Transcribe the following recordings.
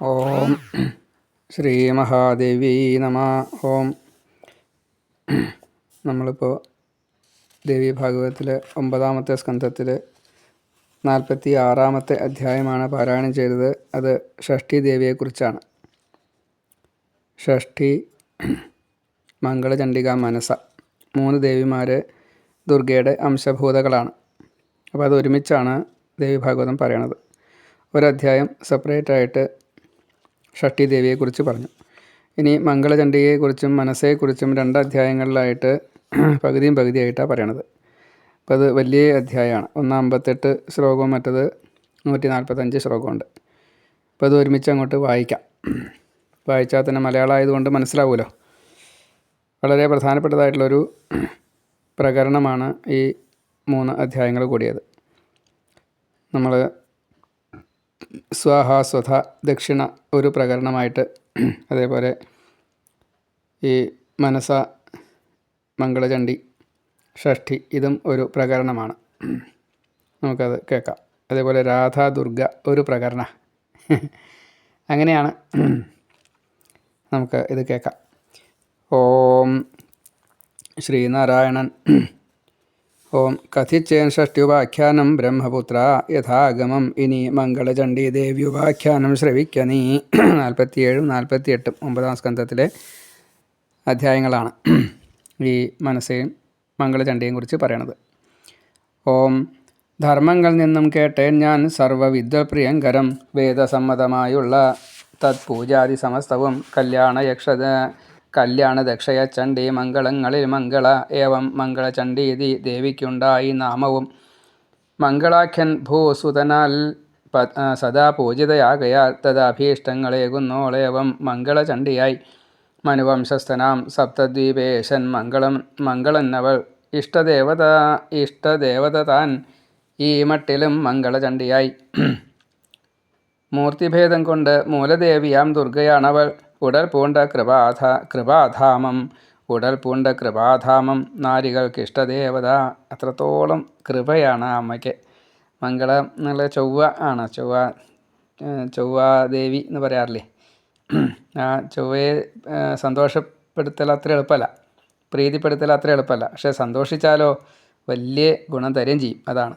ഓം ശ്രീ മഹാദേവി നമ. ഓം. നമ്മളിപ്പോൾ ദേവി ഭാഗവതത്തിലെ 9-ാമത്തെ സ്കന്ധത്തിൽ 46-ാമത്തെ അധ്യായമാണ് പാരായണം ചെയ്തത്. അത് ഷഷ്ഠി ദേവിയെക്കുറിച്ചാണ്. ഷഷ്ഠി, മംഗളചണ്ഡിക, മനസ 3 ദേവിമാർ ദുർഗയുടെ അംശഭൂതകളാണ്. അപ്പോൾ അത് ഒരുമിച്ചാണ് ദേവി ഭാഗവതം പറയണത്. ഒരധ്യായം സെപ്പറേറ്റായിട്ട് ഷഷ്ഠി ദേവിയെക്കുറിച്ച് പറഞ്ഞു. ഇനി മംഗളചണ്ഡികയെക്കുറിച്ചും മനസ്സയെക്കുറിച്ചും 2 അധ്യായങ്ങളിലായിട്ട് പകുതിയും പകുതിയായിട്ടാണ് പറയണത്. അപ്പോൾ അത് വലിയ അധ്യായമാണ്. 58 ശ്ലോകവും മറ്റത് 145 ശ്ലോകമുണ്ട്. അപ്പോൾ അത് ഒരുമിച്ച് അങ്ങോട്ട് വായിച്ചാൽ തന്നെ മലയാളം ആയതുകൊണ്ട് മനസ്സിലാവുമല്ലോ. വളരെ പ്രധാനപ്പെട്ടതായിട്ടുള്ളൊരു പ്രകരണമാണ് ഈ 3 അധ്യായങ്ങൾ കൂടിയത്. നമ്മൾ സ്വാഹ, സ്വധ, ദക്ഷിണ ഒരു പ്രകരണമായിട്ട്, അതേപോലെ ഈ മനസ, മംഗളചണ്ഡി, ഷഷ്ഠി ഇതും ഒരു പ്രകരണമാണ്. നമുക്കത് കേൾക്കാം. അതേപോലെ രാധ, ദുർഗ ഒരു പ്രകരണ. അങ്ങനെയാണ് നമുക്ക് ഇത് കേൾക്കാം. ഓം ശ്രീനാരായണൻ. ഓം കഥിച്ചേൻ ഷഷ്ട്യുപാഖ്യാനം ബ്രഹ്മപുത്ര യഥാഗമം. ഇനി മംഗളചണ്ഡി ദേവ്യുപാഖ്യാനം ശ്രവിക്ക നീ. 47-ഉം 48-ഉം 9-ാം സ്കന്ധത്തിലെ അധ്യായങ്ങളാണ് ഈ മനസ്സേയും മംഗളചണ്ഡിയെയും കുറിച്ച് പറയണത്. ഓം ധർമ്മങ്ങളിൽ നിന്നും കേട്ടേൻ ഞാൻ സർവവിദ്വപ്രിയങ്കരം വേദസമ്മതമായുള്ള തത്പൂജാതി സമസ്തവും കല്യാണദക്ഷയ ചണ്ഡി മംഗളങ്ങളിൽ മംഗള ഏവം മംഗളചണ്ഡീതി ദേവിക്കുണ്ടായി നാമവും. മംഗളാഖ്യൻ ഭൂസുതനാൽ സദാ പൂജിതയാകയാൽ തദാഭീഷ്ടങ്ങളേകുന്നോളേവം മംഗളചണ്ഡിയായി. മനുവംശസ്ഥനാം സപ്തദ്വീപേശൻ മംഗളന്നവൾ ഇഷ്ടദേവത താൻ ഈ മട്ടിലും മംഗളചണ്ഡിയായി. മൂർത്തിഭേദം കൊണ്ട് മൂലദേവിയാം ദുർഗയാണവൾ. ഉടൽ പൂണ്ട കൃപാധാമം നാരികൾക്കിഷ്ടദേവത. അത്രത്തോളം കൃപയാണ് ആ അമ്മയ്ക്ക്. മംഗളം എന്നുള്ള ചൊവ്വ ആണ്. ചൊവ്വാദേവി എന്ന് പറയാറില്ലേ. ആ ചൊവ്വയെ സന്തോഷപ്പെടുത്തൽ അത്ര എളുപ്പമല്ല, പ്രീതിപ്പെടുത്തൽ അത്ര എളുപ്പമല്ല. പക്ഷെ സന്തോഷിച്ചാലോ വലിയ ഗുണം തരുകയും ചെയ്യും. അതാണ്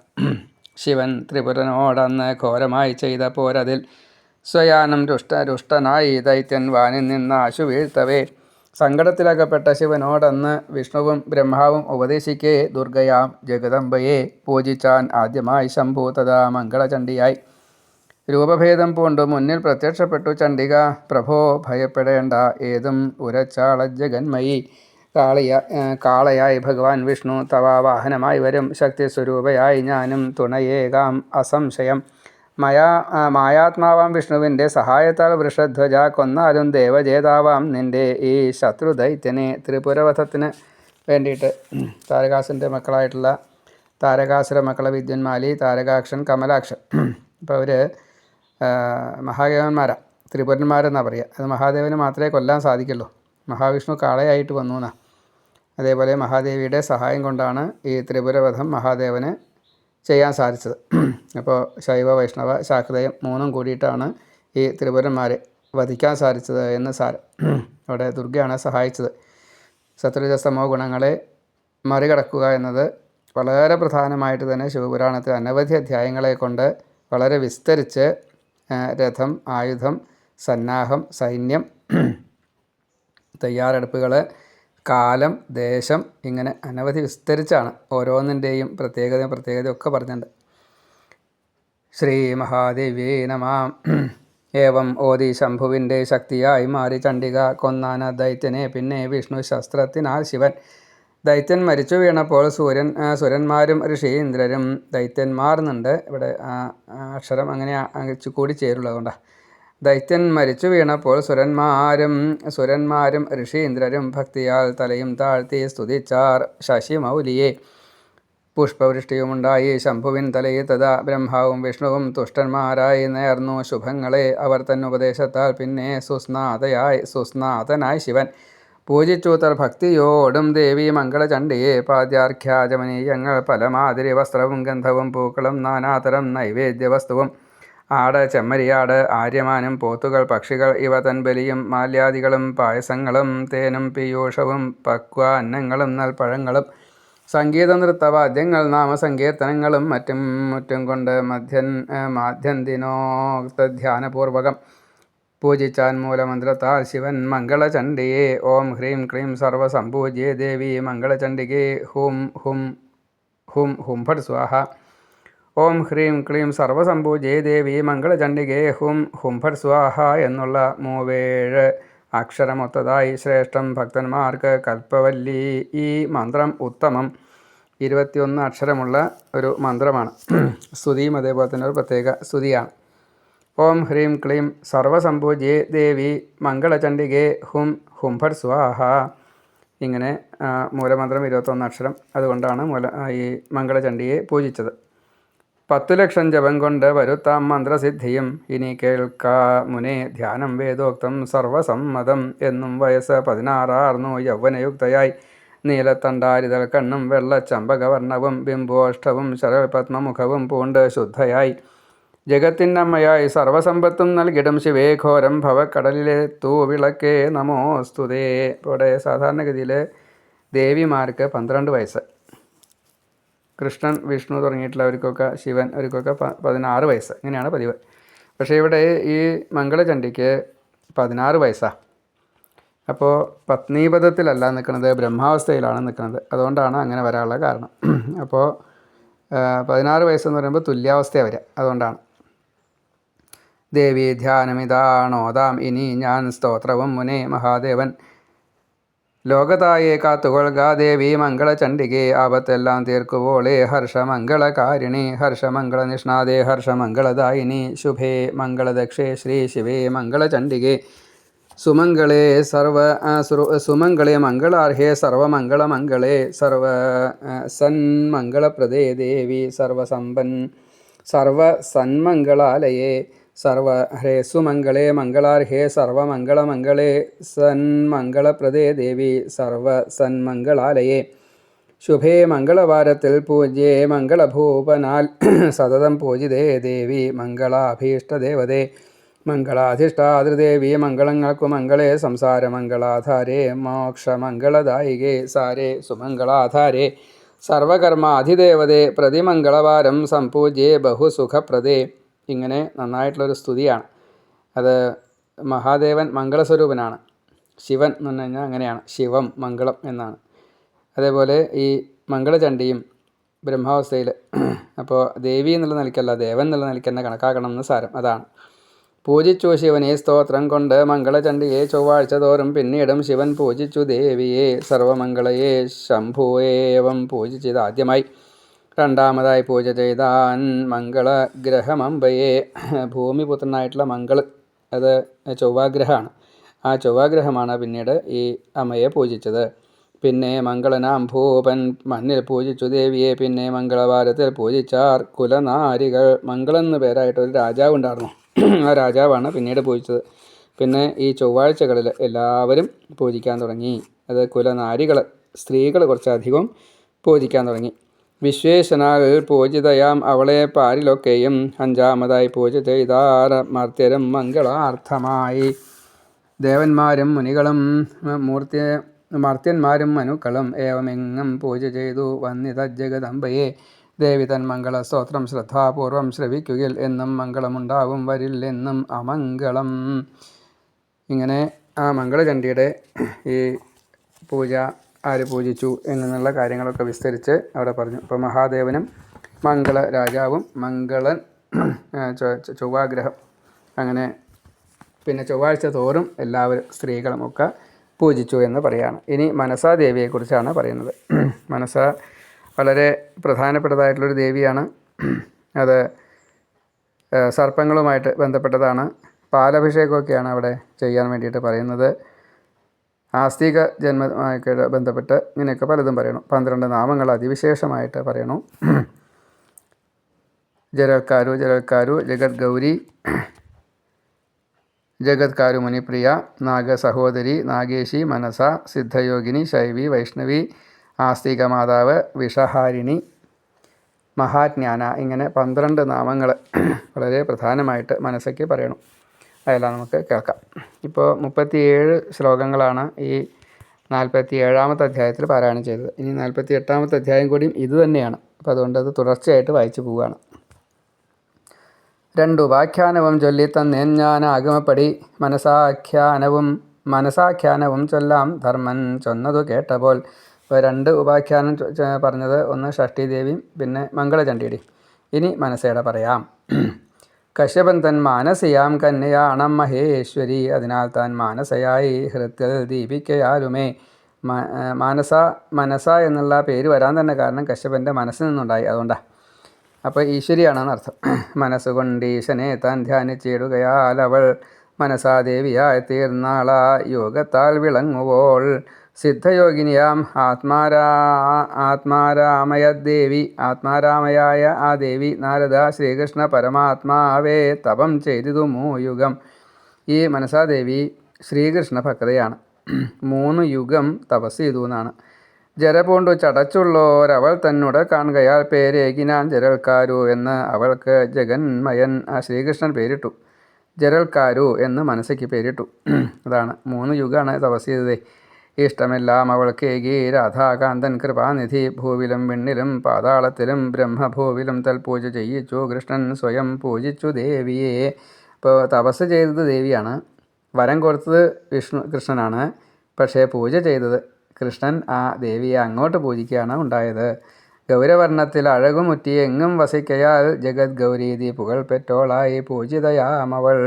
ശിവൻ ത്രിപുരനോടന്ന് ഘോരമായി ചെയ്ത പോരതിൽ സ്വയാനം രുഷ്ടനായി ദൈത്യൻ വാനിൽ നിന്ന് ആശു വീഴ്ത്തവേ. സങ്കടത്തിലകപ്പെട്ട ശിവനോടന്ന് വിഷ്ണുവും ബ്രഹ്മാവും ഉപദേശിക്കേ ദുർഗയാം ജഗദംബയെ പൂജിച്ചാൻ ആദ്യമായി ശംഭു തഥാ മംഗളചണ്ഡിയായി. രൂപഭേദം പൂണ്ടു മുന്നിൽ പ്രത്യക്ഷപ്പെട്ടു ചണ്ഡിക. പ്രഭോ ഭയപ്പെടേണ്ട, ഏതും ഉരച്ചാള ജഗന്മയി. കാളയായി ഭഗവാൻ വിഷ്ണു തവ വാഹനമായി വരും. ശക്തി സ്വരൂപയായി ഞാനും തുണയേകാം അസംശയം. മായാത്മാവാം വിഷ്ണുവിൻ്റെ സഹായത്താൽ വൃഷധ്വജ കൊന്നാലും ദേവജേതാവാം നിൻ്റെ ഈ ശത്രുദൈത്യനെ. ത്രിപുരവധത്തിന് വേണ്ടിയിട്ട് താരകാസുരൻ്റെ മക്കളായിട്ടുള്ള താരകാസുര മക്കളെ വിദ്യുന്മാലി, താരകാക്ഷൻ, കമലാക്ഷൻ. അപ്പോൾ അവർ മഹാദേവന്മാരാണ്, ത്രിപുരന്മാരെന്നാണ് പറയുക. അത് മഹാദേവന് മാത്രമേ കൊല്ലാൻ സാധിക്കുള്ളൂ. മഹാവിഷ്ണു കാളയായിട്ട് വന്നു എന്നാണ്. അതേപോലെ മഹാദേവിയുടെ സഹായം കൊണ്ടാണ് ഈ ത്രിപുരവധം മഹാദേവന് ചെയ്യാൻ സാധിച്ചത്. അപ്പോൾ ശൈവ, വൈഷ്ണവ, ശാക്തേയം 3ഉം കൂടിയിട്ടാണ് ഈ ത്രിപുരന്മാരെ വധിക്കാൻ സാധിച്ചത് എന്ന് സാരം. അവിടെ ദുർഗയാണ് സഹായിച്ചത്. സത്വരജസ്തമോ ഗുണങ്ങളെ മറികടക്കുക എന്നത് വളരെ പ്രധാനമായിട്ട് തന്നെ ശിവപുരാണത്തിൽ അനവധി അധ്യായങ്ങളെ കൊണ്ട് വളരെ വിസ്തരിച്ച് രഥം, ആയുധം, സന്നാഹം, സൈന്യം, തയ്യാറെടുപ്പുകൾ, കാലം, ദേശം, ഇങ്ങനെ അനവധി വിസ്തരിച്ചാണ് ഓരോന്നിൻ്റെയും പ്രത്യേകതയൊക്കെ പറഞ്ഞിട്ടുണ്ട്. ശ്രീ മഹാദേവ്യേ നമ. ഏവം ഓതി ശംഭുവിൻ്റെ ശക്തിയായി മാറി ചണ്ഡിക കൊന്നാന ദൈത്യനെ. പിന്നെ വിഷ്ണു ശസ്ത്രത്തിനാൽ ശിവൻ. ദൈത്യൻ മരിച്ചു വീണപ്പോൾ സുരന്മാരും ഋഷീന്ദ്രരും, ദൈത്യന്മാർ എന്നുണ്ട് ഇവിടെ അക്ഷരം അങ്ങനെ കൂടി ചേരുള്ളതുകൊണ്ടാണ്. ദൈത്യൻ മരിച്ചു വീണപ്പോൾ സുരന്മാരും ഋഷീന്ദ്രരും ഭക്തിയാൽ തലയും താഴ്ത്തി സ്തുതിച്ചാർ ശശിമൗലിയെ. പുഷ്പവൃഷ്ടിയുമുണ്ടായി ശംഭുവിൻ തലയിൽ. തഥാ ബ്രഹ്മാവും വിഷ്ണുവും തുഷ്ടന്മാരായി നേർന്നു ശുഭങ്ങളെ. അവർ തന്നുപദേശത്താൽ പിന്നെ സുസ്നാതനായി ശിവൻ പൂജിച്ചു ഭക്തിയോടും ദേവി മംഗളചണ്ഡിയെ. പാദ്യാർഘ്യാചമനീയങ്ങൾ പലമാതിരി വസ്ത്രവും ഗന്ധവും പൂക്കളും നാനാതരം നൈവേദ്യവസ്തുവും ആട്, ചെമ്മരിയാട്, ആര്യമാനും, പോത്തുകൾ, പക്ഷികൾ ഇവ തൻ ബലിയും മാല്യാദികളും പായസങ്ങളും തേനും പീയൂഷവും പക്വ അന്നങ്ങളും നൽപ്പഴങ്ങളും സംഗീത നൃത്തവാദ്യങ്ങൾ നാമസങ്കീർത്തനങ്ങളും മുറ്റും കൊണ്ട് മാധ്യന്തിനോക്തധ്യാനപൂർവകം പൂജിച്ചാൻ മൂലമന്ത്രത്താൽ ശിവൻ മംഗളചണ്ഡിയെ. ഓം ഹ്രീം ക്ലീം സർവസംപൂജ്യേ ദേവി മംഗളചണ്ഡികേ ഹും ഹും ഹും ഹും ഫട് സ്വാഹ. ഓം ഹ്രീം ക്ലീം സർവസംപൂജ്യേ ദേവി മംഗളചണ്ഡികേ ഹും ഹും ഫട് സ്വാഹ എന്നുള്ള 37 അക്ഷരമൊത്തതായി ശ്രേഷ്ഠം ഭക്തന്മാർക്ക് കൽപ്പവല്ലി. ഈ മന്ത്രം ഉത്തമം 21 അക്ഷരമുള്ള ഒരു മന്ത്രമാണ്. സ്തുതിയും അതേപോലെ തന്നെ ഒരു പ്രത്യേക സ്തുതിയാണ്. ഓം ഹ്രീം ക്ലീം സർവസംപൂജ്യേ ദേവി മംഗളചണ്ഡികേ ഹും ഹും ഫട് സ്വാഹ. ഇങ്ങനെ മൂലമന്ത്രം 21 അക്ഷരം. അതുകൊണ്ടാണ് ഈ മംഗളചണ്ഡിയെ പൂജിച്ചത്. 10 ലക്ഷം ജപം കൊണ്ട് വരുത്താം മന്ത്രസിദ്ധിയും. ഇനി കേൾക്ക മുനെ ധ്യാനം വേദോക്തം സർവസമ്മതം. എന്നും വയസ്സ് 16 യൗവനയുക്തയായി നീലത്തണ്ടാരിതൾ കണ്ണും വെള്ളച്ചമ്പകവർണ്ണവും ബിംബോഷ്ടവും ശരൽപത്മമുഖവും പൂണ്ട് ശുദ്ധയായി ജഗത്തിനമ്മയായി സർവസമ്പത്തും നൽകിടും ശിവേ ഘോരം ഭവക്കടലിലെ തൂവിളക്കേ നമോസ്തുതേ. ഇവിടെ സാധാരണഗതിയിൽ ദേവിമാർക്ക് 12 വയസ്സ്, കൃഷ്ണൻ, വിഷ്ണു തുടങ്ങിയിട്ടുള്ളവർക്കൊക്കെ, ശിവൻ അവർക്കൊക്കെ 16 വയസ്സ്, ഇങ്ങനെയാണ് പതിവ്. പക്ഷേ ഇവിടെ ഈ മംഗളചണ്ഡിക്ക് 16 വയസ്സാണ്. അപ്പോൾ പത്നീപദത്തിലല്ല നിൽക്കുന്നത്, ബ്രഹ്മാവസ്ഥയിലാണ് നിൽക്കുന്നത്. അതുകൊണ്ടാണ് അങ്ങനെ വരാനുള്ള കാരണം. അപ്പോൾ 16 വയസ്സെന്ന് പറയുമ്പോൾ തുല്യാവസ്ഥയാണ് വരിക. അതുകൊണ്ടാണ്. ദേവി ധ്യാനമിതാണോതാം ഇനി ഞാൻ സ്തോത്രവും മുനെ മഹാദേവൻ ലോകതായെ കാത്തുകൊള്ളുക ദേവി മംഗളചണ്ഡികേ. ആപത്തെല്ലാം തീർക്കുവോളേ ഹർഷമംഗളകാരിണി ഹർഷമംഗള നിഷ്ണാദേ ഹർഷമംഗളദായിനി ശുഭേ മംഗളദക്ഷേ ശ്രീ ശിവേ മംഗളചണ്ഡികേ. സുമംഗളേ സുമംഗളേ മംഗളാർഹേ സർവമംഗളമംഗളേ സന്മംഗളപ്രദേ ദേവി സർവസന്മംഗളാലയേ സർവഹ്രേ സുമംഗളേ മംഗളാർഹേ സർവമംഗളമംഗളേ സന്മംഗളപ്രദേ ദേവി സർവസന്മംഗളാലയേ. ശുഭേ മംഗളവാരത്തിൽ പൂജ്യേ മംഗളഭൂപനാൽ സതതം പൂജിതേ ദേവി മംഗളാഭീഷ്ടദേവതേ. മംഗളാധിഷ്ഠാതൃദേവി മംഗളങ്ങൾക്കു മംഗളേ സംസാരമംഗളാധാരേ മോക്ഷമംഗളദായികേ സാരേ സുമംഗളാധാരേ സർവകർമാധിദേവതേ പ്രതിമംഗളവാരം സംപൂജ്യേ ബഹുസുഖപ്രദേ. ഇങ്ങനെ നന്നായിട്ടുള്ളൊരു സ്തുതിയാണ്. അത് മഹാദേവൻ മംഗളസ്വരൂപനാണ്. ശിവൻ എന്ന് പറഞ്ഞു കഴിഞ്ഞാൽ അങ്ങനെയാണ്, ശിവം മംഗളം എന്നാണ്. അതേപോലെ ഈ മംഗളചണ്ഡിയും ബ്രഹ്മാവസ്ഥയിൽ, അപ്പോൾ ദേവി എന്നുള്ള നിലയ്ക്കല്ല, ദേവൻ എന്നുള്ള നിലയ്ക്ക് തന്നെ കണക്കാക്കണം എന്ന് സാരം. അതാണ്. പൂജിച്ചു ശിവനെ സ്തോത്രം കൊണ്ട് മംഗളചണ്ഡിയെ ചൊവ്വാഴ്ച തോറും പിന്നീടും ശിവൻ പൂജിച്ചു ദേവിയെ സർവമംഗളയെ ശംഭുവേവം പൂജിച്ചത് ആദ്യമായി. രണ്ടാമതായി പൂജ ചെയ്താൻ മംഗളഗ്രഹമമ്പയെ ഭൂമിപുത്രനായിട്ടുള്ള മംഗൾ, അത് ചൊവ്വാഗ്രഹമാണ്. ആ ചൊവ്വാഗ്രഹമാണ് പിന്നീട് ഈ അമ്മയെ പൂജിച്ചത്. പിന്നെ മംഗളനാം ഭൂപൻ മണ്ണിൽ പൂജിച്ചു ദേവിയെ. പിന്നെ മംഗളവാരത്തിൽ പൂജിച്ചാർ കുലനാരികൾ. മംഗളൻ എന്ന പേരായിട്ടൊരു രാജാവ് ഉണ്ടായിരുന്നു. ആ രാജാവാണ് പിന്നീട് പൂജിച്ചത്. പിന്നെ ഈ ചൊവ്വാഴ്ചകളിൽ എല്ലാവരും പൂജിക്കാൻ തുടങ്ങി. അത് കുലനാരികൾ, സ്ത്രീകൾ കുറച്ചധികം പൂജിക്കാൻ തുടങ്ങി. വിശ്വേശനാൽ പൂജിതയാം അവളെ പാരിലൊക്കെയും അഞ്ചാമതായി പൂജ ചെയ്താർ മർത്യരും മംഗളാർത്ഥമായി. ദേവന്മാരും മുനികളും മർത്യന്മാരും മനുക്കളും ഏവമെങ്ങും പൂജ ചെയ്തു വന്നിത ജഗദംബയെ. ദേവി തൻ മംഗള സ്തോത്രം ശ്രദ്ധാപൂർവം ശ്രവിക്കുകയിൽ എന്നും മംഗളമുണ്ടാവും വരില്ലെന്നും അമംഗളം. ഇങ്ങനെ ആ മംഗളചണ്ഡിയുടെ ഈ പൂജ ആര് പൂജിച്ചു എന്നുള്ള കാര്യങ്ങളൊക്കെ വിസ്തരിച്ച് അവിടെ പറഞ്ഞു. ഇപ്പോൾ മഹാദേവനും മംഗള രാജാവും മംഗളൻ ചൊവ്വാഗ്രഹം, അങ്ങനെ പിന്നെ ചൊവ്വാഴ്ച തോറും എല്ലാവരും സ്ത്രീകളും ഒക്കെ പൂജിച്ചു എന്ന് പറയാണ്. ഇനി മനസാ ദേവിയെക്കുറിച്ചാണ് പറയുന്നത്. മനസ വളരെ പ്രധാനപ്പെട്ടതായിട്ടുള്ളൊരു ദേവിയാണ്. അത് സർപ്പങ്ങളുമായിട്ട് ബന്ധപ്പെട്ടതാണ്. പാലഭിഷേകമൊക്കെയാണ് അവിടെ ചെയ്യാൻ വേണ്ടിയിട്ട് പറയുന്നത്. ആസ്തിക ജന്മമായിട്ട് ബന്ധപ്പെട്ട് ഇങ്ങനെയൊക്കെ പലതും പറയണം. 12 നാമങ്ങൾ അതിവിശേഷമായിട്ട് പറയണു. ജലൽക്കാരു ജഗദ്ഗൗരി, ജഗത്കാരു മുനിപ്രിയ, നാഗസഹോദരി, നാഗേശി, മനസ, സിദ്ധയോഗിനി, ശൈവി, വൈഷ്ണവി, ആസ്തിക മാതാവ്, വിഷഹാരിണി, മഹാജ്ഞാന, ഇങ്ങനെ 12 നാമങ്ങൾ വളരെ പ്രധാനമായിട്ട് മനസ്സയ്ക്ക് പറയണം. അതെല്ലാം നമുക്ക് കേൾക്കാം. ഇപ്പോൾ 37 ശ്ലോകങ്ങളാണ് ഈ 47-ാമത്തെ അധ്യായത്തിൽ പാരായണം ചെയ്തത്. ഇനി 48-ാമത്തെ അധ്യായം കൂടിയും ഇത് തന്നെയാണ്. അപ്പോൾ അതുകൊണ്ട് അത് തുടർച്ചയായിട്ട് വായിച്ചു പോവുകയാണ്. 2 ഉപാഖ്യാനവും ചൊല്ലിത്തന്നേൻ ഞാൻ ആഗമപ്പടി, മനസാഖ്യാനവും ചൊല്ലാം ധർമ്മൻ ചൊന്നതു കേട്ടപ്പോൾ. ഇപ്പോൾ 2 ഉപാഖ്യാനം പറഞ്ഞത്, ഒന്ന് ഷഷ്ഠീദേവിയും പിന്നെ മംഗളചണ്ഡിയുടെയും. ഇനി മനസ്സേടെ പറയാം. കശ്യപൻ തൻ മാനസിയാം കന്യയാണം മഹേശ്വരി, അതിനാൽ താൻ മാനസയായി ഹൃത്തിൽ ദീപിക്കയാലുമേ. മനസ എന്നുള്ള പേര് വരാൻ തന്നെ കാരണം കശ്യപൻ്റെ മനസ്സിൽ നിന്നുണ്ടായി, അതുകൊണ്ടാണ്. അപ്പോൾ ഈശ്വരിയാണെന്ന് അർത്ഥം. മനസ്സുകൊണ്ട് ഈശനെ താൻ ധ്യാനിച്ചിടുകയാൽ അവൾ മനസാദേവിയായി തീർന്നാള യോഗത്താൽ വിളങ്ങുവോൾ. സിദ്ധയോഗിനിയാം ആത്മാരാമയായ ആ ദേവി നാരദ ശ്രീകൃഷ്ണ പരമാത്മാവേ തപം ചെയ്തിതു മൂയുഗം. ഈ മനസാദേവി ശ്രീകൃഷ്ണ ഭക്തയാണ്. 3 യുഗം തപസ് ചെയ്തു എന്നാണ്. ജരപൂണ്ടു ചടച്ചുള്ളോരവൾ തന്നോട് കാണുകയാൽ പേരേകിനാൻ ജരൽക്കാരു എന്ന് അവൾക്ക് ജഗന്മയൻ ആ ശ്രീകൃഷ്ണൻ പേരിട്ടു. ജരൽക്കാരു എന്ന് മനസ്സയ്ക്ക് പേരിട്ടു. അതാണ് 3 യുഗമാണ് തപസ് ചെയ്തതേ. ഇഷ്ടമെല്ലാം അവൾക്കേകി രാധാകാന്തൻ കൃപാനിധി, ഭൂവിലും വിണ്ണിലും പാതാളത്തിലും ബ്രഹ്മഭൂവിലും തൽപൂജ ചെയ്യിച്ചു കൃഷ്ണൻ സ്വയം പൂജിച്ചു ദേവിയെ. ഇപ്പോൾ തപസ് ചെയ്തത് ദേവിയാണ്, വരം കൊടുത്തത് കൃഷ്ണനാണ്. പക്ഷേ പൂജ ചെയ്തത് കൃഷ്ണൻ ആ ദേവിയെ അങ്ങോട്ട് പൂജിക്കുകയാണ് ഉണ്ടായത്. ഗൗരവർണ്ണത്തിൽ അഴകുമുറ്റി എങ്ങും വസിക്കയാൽ ജഗത് ഗൗരീതി പുകൾ പെറ്റോളായി പൂജിതയാമവൾ.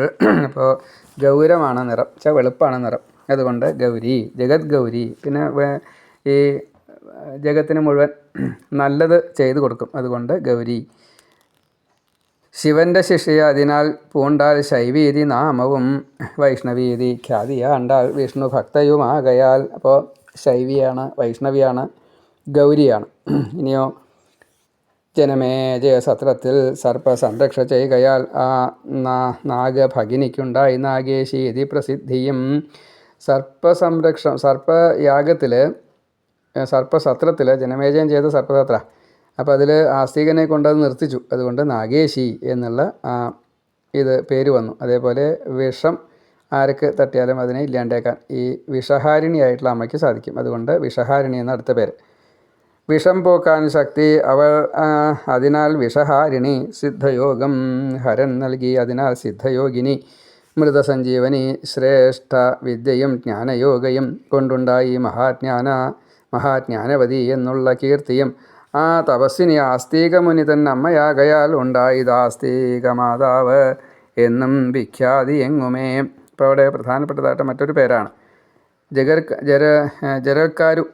ഇപ്പോൾ ഗൗരമാണ് നിറം, വെളുപ്പാണ് നിറം, അതുകൊണ്ട് ഗൗരി, ജഗത് ഗൗരി. പിന്നെ ഈ ജഗത്തിന് മുഴുവൻ നല്ലത് ചെയ്തു കൊടുക്കും, അതുകൊണ്ട് ഗൗരി. ശിവൻ്റെ ശിഷ്യ അതിനാൽ പൂണ്ടാൽ ശൈവീതി നാമവും, വൈഷ്ണവീതി ഖ്യാതിയാണ്ടാൽ വിഷ്ണു ഭക്തയുമാകയാൽ. അപ്പോൾ ശൈവിയാണ്, വൈഷ്ണവിയാണ്, ഗൗരിയാണ്. ഇനിയോ ജനമേജയ സത്രത്തിൽ സർപ്പ സംരക്ഷ ചെയ്യുകയാൽ ആ നാഗഭഗിനിക്കുണ്ടായി നാഗേശീതി പ്രസിദ്ധിയും. സർപ്പയാഗത്തിൽ സർപ്പസത്രത്തിൽ ജനമേജയം ചെയ്ത സർപ്പസത്ര. അപ്പോൾ അതിൽ ആസ്തികനെ കൊണ്ടത് നിർത്തിച്ചു, അതുകൊണ്ട് നാഗേശി എന്നുള്ള ഇത് പേര് വന്നു. അതേപോലെ വിഷം ആർക്ക് തട്ടിയാലും അതിനെ ഇല്ലാണ്ടേക്കാൻ ഈ വിഷഹാരിണിയായിട്ടുള്ള അമ്മയ്ക്ക് സാധിക്കും, അതുകൊണ്ട് വിഷഹാരിണി എന്ന അടുത്ത പേര്. വിഷം പോക്കാൻ ശക്തി അവൾ, അതിനാൽ വിഷഹാരിണി. സിദ്ധയോഗം ഹരൻ നൽകി, അതിനാൽ സിദ്ധയോഗിനി. മൃതസഞ്ജീവനി ശ്രേഷ്ഠ വിദ്യയും ജ്ഞാനയോഗയും കൊണ്ടുണ്ടായി മഹാജ്ഞാനവതി എന്നുള്ള കീർത്തിയും. ആ തപസ്സിനി ആസ്തികമുനി തൻ അമ്മയാകയാൽ ഉണ്ടായിതാസ്തിക മാതാവ് എന്നും വിഖ്യാതി എങ്ങുമേ. ഇപ്പോൾ അവിടെ പ്രധാനപ്പെട്ടതായിട്ട് മറ്റൊരു പേരാണ് ജരൽക്കാരു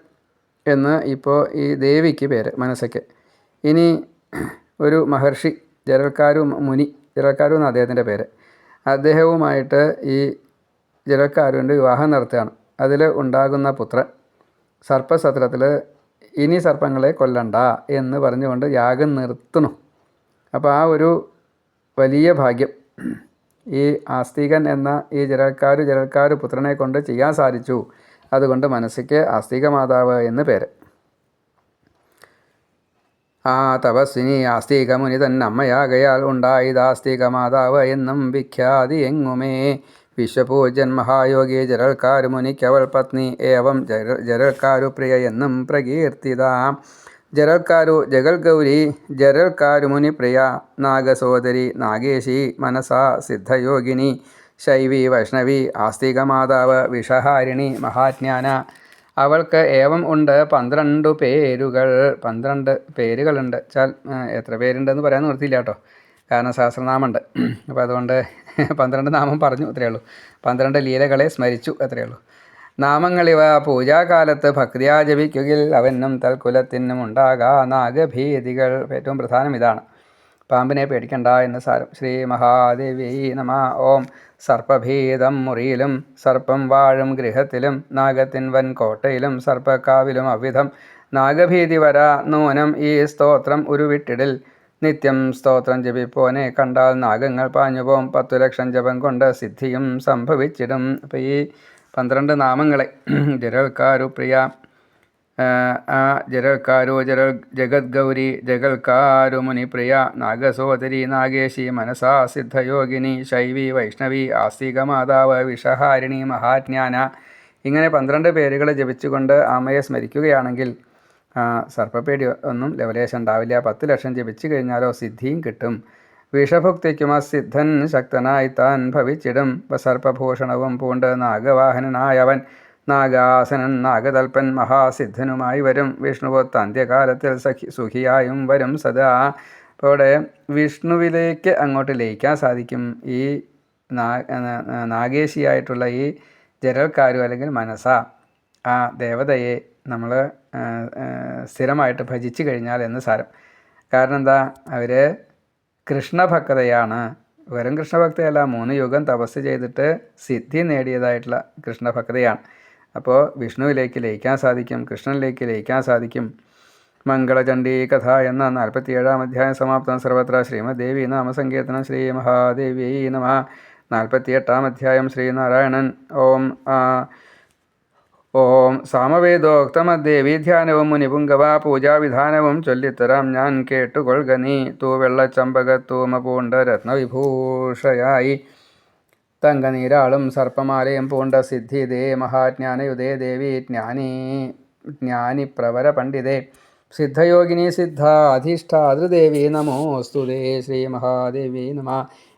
എന്ന് ഇപ്പോൾ ഈ ദേവിക്ക് പേര് മനസ്സയ്ക്ക്. ഇനി ഒരു മഹർഷി ജരൽക്കാരു മുനി, ജരൽക്കാരു എന്ന് അദ്ദേഹത്തിൻ്റെ പേര്. അദ്ദേഹവുമായിട്ട് ഈ ജരൽക്കാരുവിൻ്റെ വിവാഹം നടത്തുകയാണ്. അതിൽ ഉണ്ടാകുന്ന പുത്രൻ സർപ്പസത്രത്തിൽ ഇനി സർപ്പങ്ങളെ കൊല്ലണ്ട എന്ന് പറഞ്ഞുകൊണ്ട് യാഗം നിർത്തണം. അപ്പോൾ ആ ഒരു വലിയ ഭാഗ്യം ഈ ആസ്തികൻ എന്ന ഈ ജരൽക്കാരു പുത്രനെ കൊണ്ട് ചെയ്യാൻ സാധിച്ചു. അതുകൊണ്ട് മനസ്സയ്ക്ക് ആസ്തിക മാതാവ് എന്ന് പേര്. ആ തപസ്സിനി ആസ്തിക മുനി തന്നെ അമ്മയാകയാൽ ഉണ്ടായിതാസ്തിക മാതാവ് എന്നും വിഖ്യാതി എങ്ങുമേ. വിശ്വപൂജ്യൻ മഹായോഗി ജരൽക്കാരു മുനിക്കവൾ പത്നി ഏവം ജരൽക്കാരു പ്രിയ എന്നും പ്രകീർത്തിത. ജരൽക്കാരു ജഗൽ ഗൗരി ജരൽക്കാരു മുനി പ്രിയ നാഗസോദരി നാഗേശി മനസാ സിദ്ധയോഗിനി ശൈവി വൈഷ്ണവി ആസ്തിക മാതാവ് വിഷഹാരിണി മഹാജ്ഞാന. അവൾക്ക് ഏവം ഉണ്ട് 12 പേരുകൾ. 12 പേരുകളുണ്ട്. എത്ര പേരുണ്ടെന്ന് പറയാൻ നിർത്തിയില്ല കേട്ടോ, കാരണം സഹസ്രനാമമുണ്ട്. അപ്പോൾ അതുകൊണ്ട് 12 നാമം പറഞ്ഞു, അത്രയേ ഉള്ളൂ. 12 ലീലകളെ സ്മരിച്ചു, അത്രയേ ഉള്ളൂ. നാമങ്ങളിവ പൂജാകാലത്ത് ഭക്തിയാ ജപിക്കുകിൽ അവനും തൽക്കുലത്തിനും ഉണ്ടാകാ നാഗഭീതികൾ. ഏറ്റവും പ്രധാനം ഇതാണ്, പാമ്പിനെ പേടിക്കണ്ട എന്ന് സാരം. ശ്രീ മഹാദേവി നമ. ഓം സർപ്പഭീതം മുറിയിലും സർപ്പം വാഴും ഗൃഹത്തിലും നാഗത്തിൻ വൻ കോട്ടയിലും സർപ്പക്കാവിലും അവിധം നാഗഭീതി വരാ നൂനം ഈ സ്തോത്രം ഉരുവിട്ടിടിൽ. നിത്യം സ്തോത്രം ജപിപ്പോനെ കണ്ടാൽ നാഗങ്ങൾ പാഞ്ഞുപോം 10 ലക്ഷം ജപം കൊണ്ട് സിദ്ധിയും സംഭവിച്ചിടും. അപ്പോൾ ഈ 12 നാമങ്ങളെ ജരൽക്കാരു പ്രിയ, ആ ജരൽക്കാരു ജഗദ്ഗൗരി ജഗൽക്കാരു മുനിപ്രിയ നാഗസോദരി നാഗേശി മനസാ സിദ്ധയോഗിനി ശൈവി വൈഷ്ണവി ആസ്തിക മാതാവ് വിഷഹാരിണി മഹാജ്ഞാന. ഇങ്ങനെ 12 പേരുകൾ ജപിച്ചുകൊണ്ട് അമ്മയെ സ്മരിക്കുകയാണെങ്കിൽ സർപ്പപ്പേടി ഒന്നും ലവലേശം ഉണ്ടാവില്ല. 10 ലക്ഷം ജപിച്ചു കഴിഞ്ഞാലോ സിദ്ധിയും കിട്ടും. വിഷഭുക്തിക്കും അസിദ്ധൻ ശക്തനായി താൻ ഭവിച്ചിടും. സർപ്പഭൂഷണവും പൂണ്ട് നാഗവാഹനനായവൻ നാഗാസനൻ നാഗതൽപ്പൻ മഹാസിദ്ധനുമായി വരും. വിഷ്ണുവൊത്ത് അന്ത്യകാലത്തിൽ സുഖിയായും വരും സദാ. അപ്പോൾ ഇവിടെ വിഷ്ണുവിലേക്ക് അങ്ങോട്ട് ലയിക്കാൻ സാധിക്കും. ഈ നാഗേശിയായിട്ടുള്ള ഈ ജരൽക്കാരു അല്ലെങ്കിൽ മനസ ആ ദേവതയെ നമ്മൾ സ്ഥിരമായിട്ട് ഭജിച്ചു കഴിഞ്ഞാൽ എന്ന് സാരം. കാരണം എന്താ, അവർ കൃഷ്ണഭക്തയാണ്. വെറും കൃഷ്ണഭക്തയല്ല, 3 യുഗം തപസ് ചെയ്തിട്ട് സിദ്ധി നേടിയതായിട്ടുള്ള കൃഷ്ണഭക്തയാണ്. അപ്പോൾ വിഷ്ണുവിലേക്ക് ലയിക്കാൻ സാധിക്കും, കൃഷ്ണനിലേക്ക് ലയിക്കാൻ സാധിക്കും. മംഗളചണ്ഡീ കഥ എന്ന 47-ാം അധ്യായം സമാപ്തം. സർവത്ര ശ്രീമദ്ദേവി നാമസങ്കീർത്തനം. ശ്രീ മഹാദേവി നമ. 48-ാം അധ്യായം ശ്രീനാരായണൻ. ഓം സാമവേദോക്തമദ്ദേവി ധ്യാനവും മുനിപുങ്കവ പൂജാവിധാനവും ചൊല്ലിത്തരാം ഞാൻ കേട്ടുകൊള്ളുക നീ. തൂ വെള്ളച്ചമ്പകത്തൂമ പൂണ്ട രത്നവിഭൂഷയായി തങ്കനീരാളും സർപ്പമാലയും പൂണ്ട സിദ്ധിദേ മഹാജ്ഞാനയുതേ ദേവി ജ്ഞാനി പ്രവര പണ്ഡിതേ സിദ്ധയോഗിനി സിദ്ധാധിഷ്ഠാതൃദേവി നമോസ്തുതേ. ശ്രീ മഹാദേവി നമ.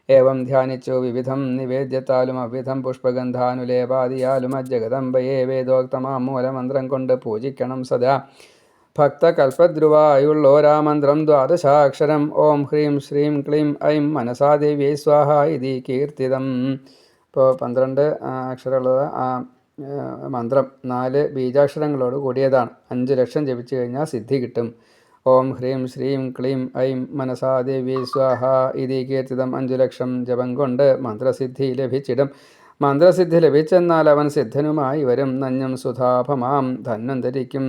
ഏവം ധ്യാനിച്ചു വിവിധം നിവേദ്യത്താലും അവിധം പുഷ്പഗന്ധാനുലേപാദിയാലും അജഗദംബയെ വേദോക്തമാം മൂലമന്ത്രം കൊണ്ട് പൂജിക്കണം സദാ. ഭക്തകൽപദ്രുവായുള്ളോരാമന്ത്രം 12 ഓം ഹ്രീം ശ്രീം ക്ലീം ഐം മനസാദേവ്യൈ സ്വാഹ ഇതി കീർത്തിതം. ഇപ്പോൾ 12 അക്ഷരമുള്ള ആ മന്ത്രം 4 ബീജാക്ഷരങ്ങളോട് കൂടിയതാണ്. 5 ലക്ഷം ജപിച്ചു കഴിഞ്ഞാൽ സിദ്ധി കിട്ടും. ഓം ഹ്രീം ശ്രീം ക്ലീം ഐം മനസാദേവ്യൈ സ്വാഹ ഇതി കീർത്തിതം. 5 ലക്ഷം ജപം കൊണ്ട് മന്ത്രസിദ്ധി ലഭിച്ചിടും. മന്ത്രസിദ്ധി ലഭിച്ചെന്നാൽ അവൻ സിദ്ധനുമായി വരും. നഞ്ഞും സുധാഭമാം ധന്വന്തരിക്കും